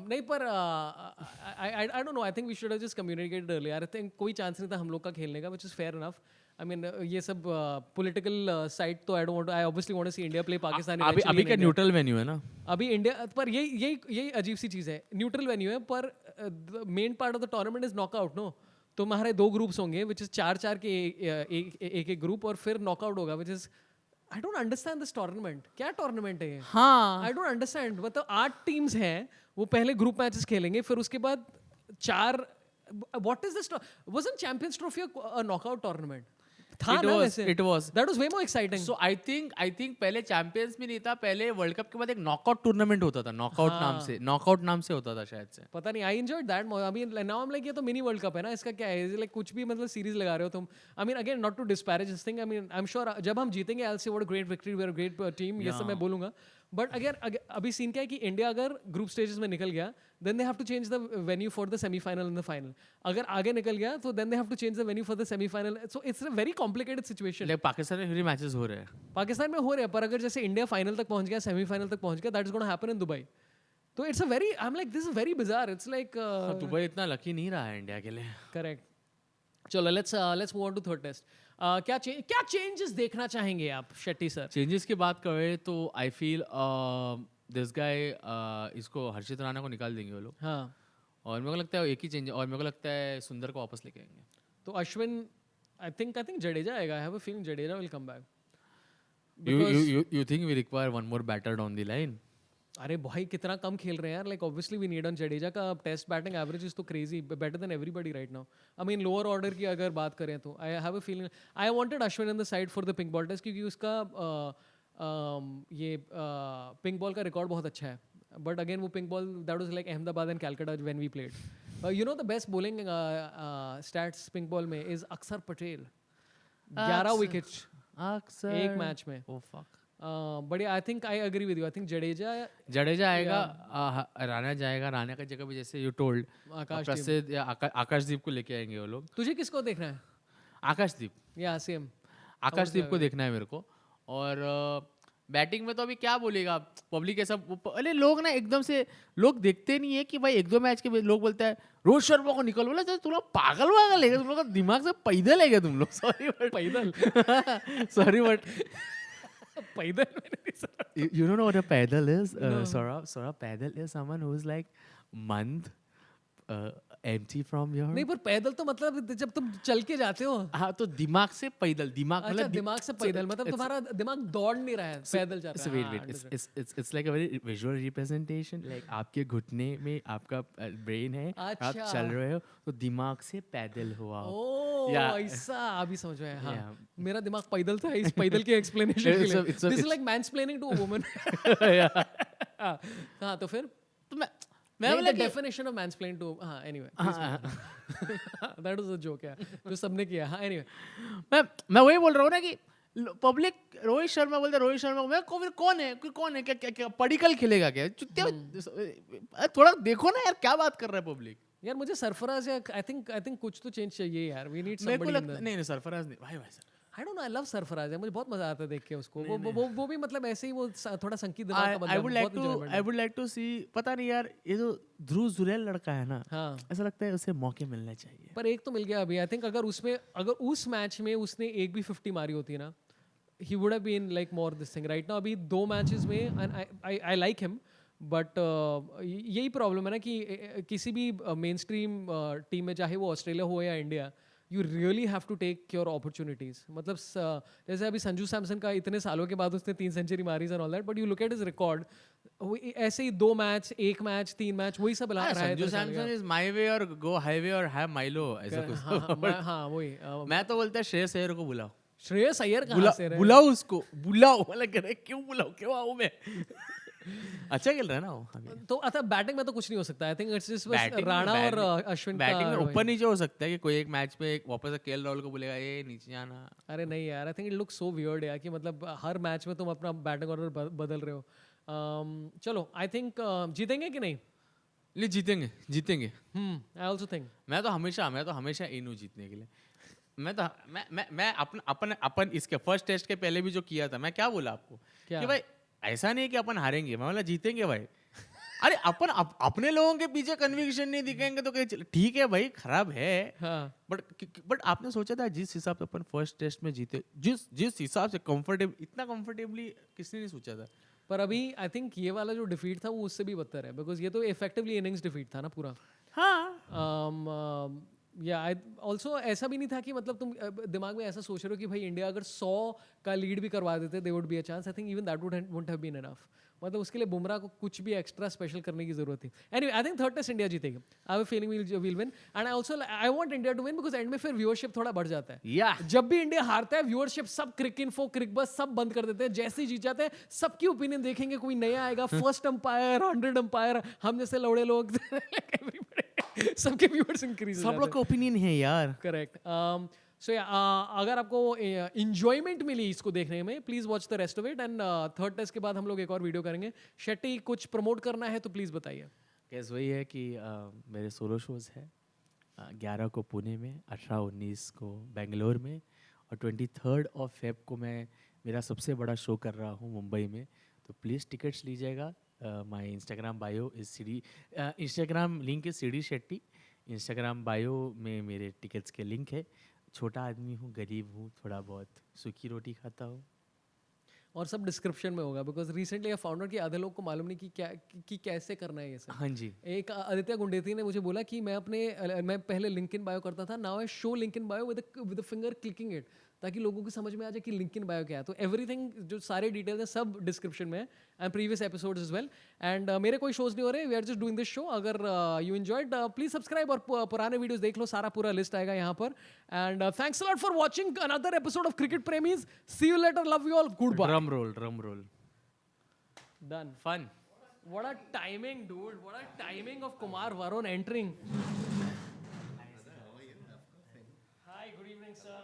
B: नहीं पर I don't know. I think we should have just communicated earlier. I think कोई चांस नहीं था हम लोग का खेलने का, which is fair enough. I mean ये सब पॉलिटिकल साइड तो I obviously want to see India play Pakistan
A: अभी
B: eventually
A: अभी
B: in
A: क्या
B: India.
A: न्यूट्रल वेन्यू है ना.
B: अभी इंडिया पर यही अजीब सी चीज़ है. न्यूट्रल वेन्यू है पर main part of the tournament is knockout. No, तो हमारे 2 ग्रुप्स होंगे विच इज 4-4 के एक ग्रुप और फिर नॉकआउट होगा which is I don't understand this tournament. क्या टूर्नामेंट है ये?
A: हाँ.
B: आई डोंट अंडरस्टैंड. मतलब 8 टीम्स हैं, वो पहले ग्रुप मैचेस खेलेंगे, फिर उसके बाद 4. What is this? Wasn't champions trophy a knockout tournament? था
A: It
B: ना
A: was,
B: वैसे.
A: it was.
B: That was way more exciting.
A: So I think पहले चैंपियंस भी नहीं था. पहले वर्ल्ड कप के बाद एक नॉकआउट टूर्नामेंट होता था. नॉकआउट नाम से होता था शायद से.
B: पता नहीं, आई एंजॉयड दैट. अभी नाउ आई एम लाइक ये तो मिनी वर्ल्ड कप है ना, इसका क्या है? लाइक कुछ भी मतलब सीरीज लगा रहे हो तुम. I mean again not to disparage this thing. I mean I am sure जब हम जीतेंगे I will say what a great victory, we are a great team, ये सब मैं बोलूंगा. बट अगर अभी सीन क्या है कि इंडिया अगर ग्रुप स्टेजेस में निकल गया then they have to change the venue for the semifinal and the final. अगर आगे निकल गया तो then they have to change the venue for the semifinal. So it's a very complicated situation.
A: Like Pakistan में free matches हो रहे हैं.
B: पाकिस्तान में हो रहे हैं, पर अगर जैसे इंडिया फाइनल तक पहुंच गया, सेमीफाइनल तक पहुंच गया, that is gonna happen in Dubai. तो it's a very, I am like this is very bizarre. It's like
A: Dubai इतना लकी नहीं रहा है इंडिया के लिए.
B: करेक्ट. चलो let's move on to third test. क्या चेंजेस देखना चाहेंगे आप शेट्टी सर?
A: चेंजेस की बात करें तो आई फील दिस गाय इसको हर्षित राणा को निकाल देंगे वो लोग.
B: हाँ,
A: और मेरे को लगता है एक ही चेंज, और मेरे को लगता है सुंदर को वापस लेके आएंगे.
B: तो अश्विन, आई थिंक जडेजा आएगा. आई have a feeling Jadeja will come back.
A: You think we require one more batter down the line?
B: अरे भाई कितना कम खेल रहे हैं यार. Like obviously we need on Jadeja का टेस्ट बैटिंग एवरेज इज तो crazy, better than everybody right now. I mean lower order की अगर बात करें तो I have a feeling I wanted Ashwin in the side for the pink ball test, क्योंकि उसका ये पिंक बॉल का रिकॉर्ड बहुत अच्छा है. बट अगेन वो pink ball that was like Ahmedabad and Calcutta when we played. You know the best bowling stats pink ball में is Akshar Patel. 11 wickets
A: अक्सर
B: एक मैच में.
A: Oh fuck.
B: But I think I agree with you. I think
A: Jadeja आएगा, राणा जाएगा. राणा की जगह भी जैसे यू टोल्ड प्रसिद्ध या आकाशदीप को लेके आएंगे वो लोग.
B: तुझे किसको देखना है?
A: आकाशदीप.
B: या सेम
A: आकाशदीप को देखना है मेरे को. और बैटिंग में तो अभी क्या बोलेगा पब्लिक ऐसा. अरे लोग ना एकदम से लोग देखते नहीं है कि भाई 1-2 मैच के लोग बोलते हैं रोहित शर्मा को निकल. बोला तुम लोग पागल है, तुम लोग का दिमाग से पैदल है तुम लोग. सॉरी बट
B: पैदल.
A: सॉरी बट
B: पैदल.
A: you don't know what a paddle is? Saurabh, paddle is someone who is like month empty from your.
B: नहीं, पर पैदल तो मतलब जब तुम चल के जाते हो.
A: हाँ, तो दिमाग से पैदल. दिमाग
B: अच्छा,
A: मतलब
B: दिमाग से पैदल मतलब तुम्हारा दिमाग दौड़ नहीं रहा है, पैदल जा रहा है.
A: wait. It's like a very visual representation. Like आपके घुटने में आपका ब्रेन है, आप
B: अच्छा.
A: चल रहे हो तो दिमाग से पैदल हुआ.
B: ओह
A: Yeah.
B: ऐसा अभी समझ में आया. हाँ,
A: Yeah.
B: मेरा दिमाग पैदल था इस पैदल के एक्सप्लेनेशन के लिए.
A: It's a-
B: this is like mansplaining to a woman. हाँ, तो फिर
A: तो मैं बोला कि
B: डेफिनेशन ऑफ मैंसप्लेन टू. हाँ, anyway that was a joke यार जो सबने किया. हाँ, एनीवे
A: मैं वही बोल रहा हूँ ना कि पब्लिक रोहित शर्मा बोलते रोहित शर्मा को. मैं कौन है क्या पडिकल खेलेगा क्या? थोड़ा देखो ना यार क्या बात कर रहा है पब्लिक.
B: यार मुझे सरफराज या आई थिंक कुछ तो चेंज चाहिए यार. वी नीड
A: मेरे को
B: समबडी.
A: लगता नहीं सरफराज नहीं भाई.
B: आई don't know, I love Sarfaraz. मुझे बहुत मजा आता है देख के उसको. वो भी मतलब ऐसे ही वो थोड़ा संकी दिमाग का बंदा.
A: आई वुड लाइक टू सी. पता नहीं यार ये जो ध्रुव जुरैल लड़का है ना,
B: हाँ,
A: ऐसा लगता है उसे मौके मिलने चाहिए.
B: पर एक तो मिल गया अभी. आई थिंक अगर उस मैच में उसने एक भी 50 मारी होती ना, he would have been like more this thing. Right now अभी 2 मैचेस में आई लाइक हिम, बट यही प्रॉब्लम है ना कि किसी भी मेन स्ट्रीम टीम में, चाहे वो ऑस्ट्रेलिया हो या India, you really have to take your opportunities. मतलब जैसे अभी संजू सैमसन का इतने सालों के बाद उसने 3 सेंचुरी मारी and all that, but you look at his record, ऐसे ही 2 मैच, 1 मैच, 3 मैच, वही सब रहा है.
A: Sanju Samson is my way और गो हाईवे और हैव माइलो ऐसा कुछ.
B: हाँ वही.
A: मैं तो बोलता है श्रेयस अय्यर को बुलाओ.
B: श्रेयस अय्यर कहाँ से रहे?
A: बुलाओ उसको, बुलाओ. मतलब क्यों बुलाओ, क्यों आऊं मैं? अच्छा खेल रहा है ना वो.
B: तो अच्छा बैटिंग में तो कुछ नहीं हो सकता. आई थिंक इट्स जस्ट राणा और अश्विन.
A: बैटिंग में ऊपर नीचे हो सकता है कि कोई एक मैच पे वापस से केएल राहुल को बोलेगा ये नीचे आना.
B: अरे नहीं यार, आई think it looks so weird यार कि मतलब हर मैच में तुम अपना बैटिंग ऑर्डर बदल रहे हो. चलो आई थिंक जीतेंगे कि नहीं?
A: जीतेंगे.
B: I also think.
A: मैं तो हमेशा इन हूँ जीतने के लिए. मैं अपन इसके फर्स्ट टेस्ट के पहले भी जो किया था, मैं क्या बोला आपको कि भाई ऐसा नहीं है कि अपन हारेंगे. मैं बोला जीतेंगे भाई. अरे अपन अपने लोगों के पीछे कन्विक्शन नहीं दिखाएंगे तो कहीं ठीक है भाई, खराब है,
B: हाँ
A: बट आपने सोचा था जिस हिसाब से अपन फर्स्ट टेस्ट में जीते, जिस हिसाब से इतना कंफर्टेबली किसने नहीं सोचा था।
B: पर अभी आई थिंक ये वाला जो डिफीट था वो उससे भी बदतर है, बिकॉज ये तो इफेक्टिवली इनिंग्स डिफीट था ना पूरा।
A: हाँ
B: या ऑल्सो ऐसा भी नहीं था कि मतलब तुम दिमाग में ऐसा सोच रहे हो कि भाई इंडिया अगर 100 का लीड भी करवा देते they would be a chance. I think even that wouldn't have been enough. मतलब उसके लिए बुमराह को कुछ भी एक्स्ट्रा स्पेशल करने की जरूरत थी। Anyway I think third test India जीतेगी। I have a feeling will win and I also I want India to win because end में फिर व्यूअरशिप थोड़ा बढ़ जाता है।
A: या
B: जब भी इंडिया हारता है व्यूअरशिप सब क्रिक इन्फो क्रिक बस सब बंद कर देते हैं। जैसे ही जीत जाते हैं सबकी ओपिनियन देखेंगे, कोई नया आएगा, फर्स्ट अंपायर 100 अंपायर, हम जैसे लौड़े लोग सबके व्यूअर्स इंक्रीज
A: सब लोग का ओपिनियन है यार।
B: करेक्ट। सो या अगर आपको इंजॉयमेंट मिली इसको देखने में, please watch the rest of it and third test के बाद हम लोग एक और वीडियो करेंगे। शेट्टी कुछ प्रमोट करना है तो प्लीज बताइए।
A: केस वही है कि मेरे सोलो शोज है 11 को पुणे में, 18-19 को बेंगलोर में और 23 ऑफ फेब को मैं मेरा सबसे बड़ा शो कर रहा हूँ मुंबई में। तो प्लीज़ टिकट्स लीजिएगा। My Instagram bio is CD, Instagram link is CD Shetty. Instagram bio में मेरे टिकट्स के लिंक है। छोटा आदमी हूँ, गरीब हूँ, थोड़ा बहुत सूखी रोटी खाता हूँ।
B: और सब डिस्क्रिप्शन में होगा because recently I found out कि आधे लोग को मालूम नहीं कि क्या कि कैसे करना है ये सब।
A: हाँ जी।
B: एक आदित्य गुंडेती ने मुझे बोला कि मैं पहले लिंक इन बायो करता था, now I show link in bio with finger clicking it, ताकि लोगों को समझ में आ जाए कि लिंक इन बायो क्या है। तो एवरीथिंग जो सारे डिटेल्स हैं सब डिस्क्रिप्शन में है and previous episodes as well. And मेरे कोई शोज नहीं हो रहे, we are just doing this show. अगर यू एंजॉयड प्लीज सब्सक्राइब और पुराने वीडियोस देख लो, सारा पूरा लिस्ट आएगा यहाँ पर। And thanks a lot for watching another episode of cricket प्रेमीज। See you later, love you all, good bye.
A: Drum roll
B: done.
A: Fun.
B: What a timing, dude. What a timing of Kumar Varun entering. Hi, good evening, sir.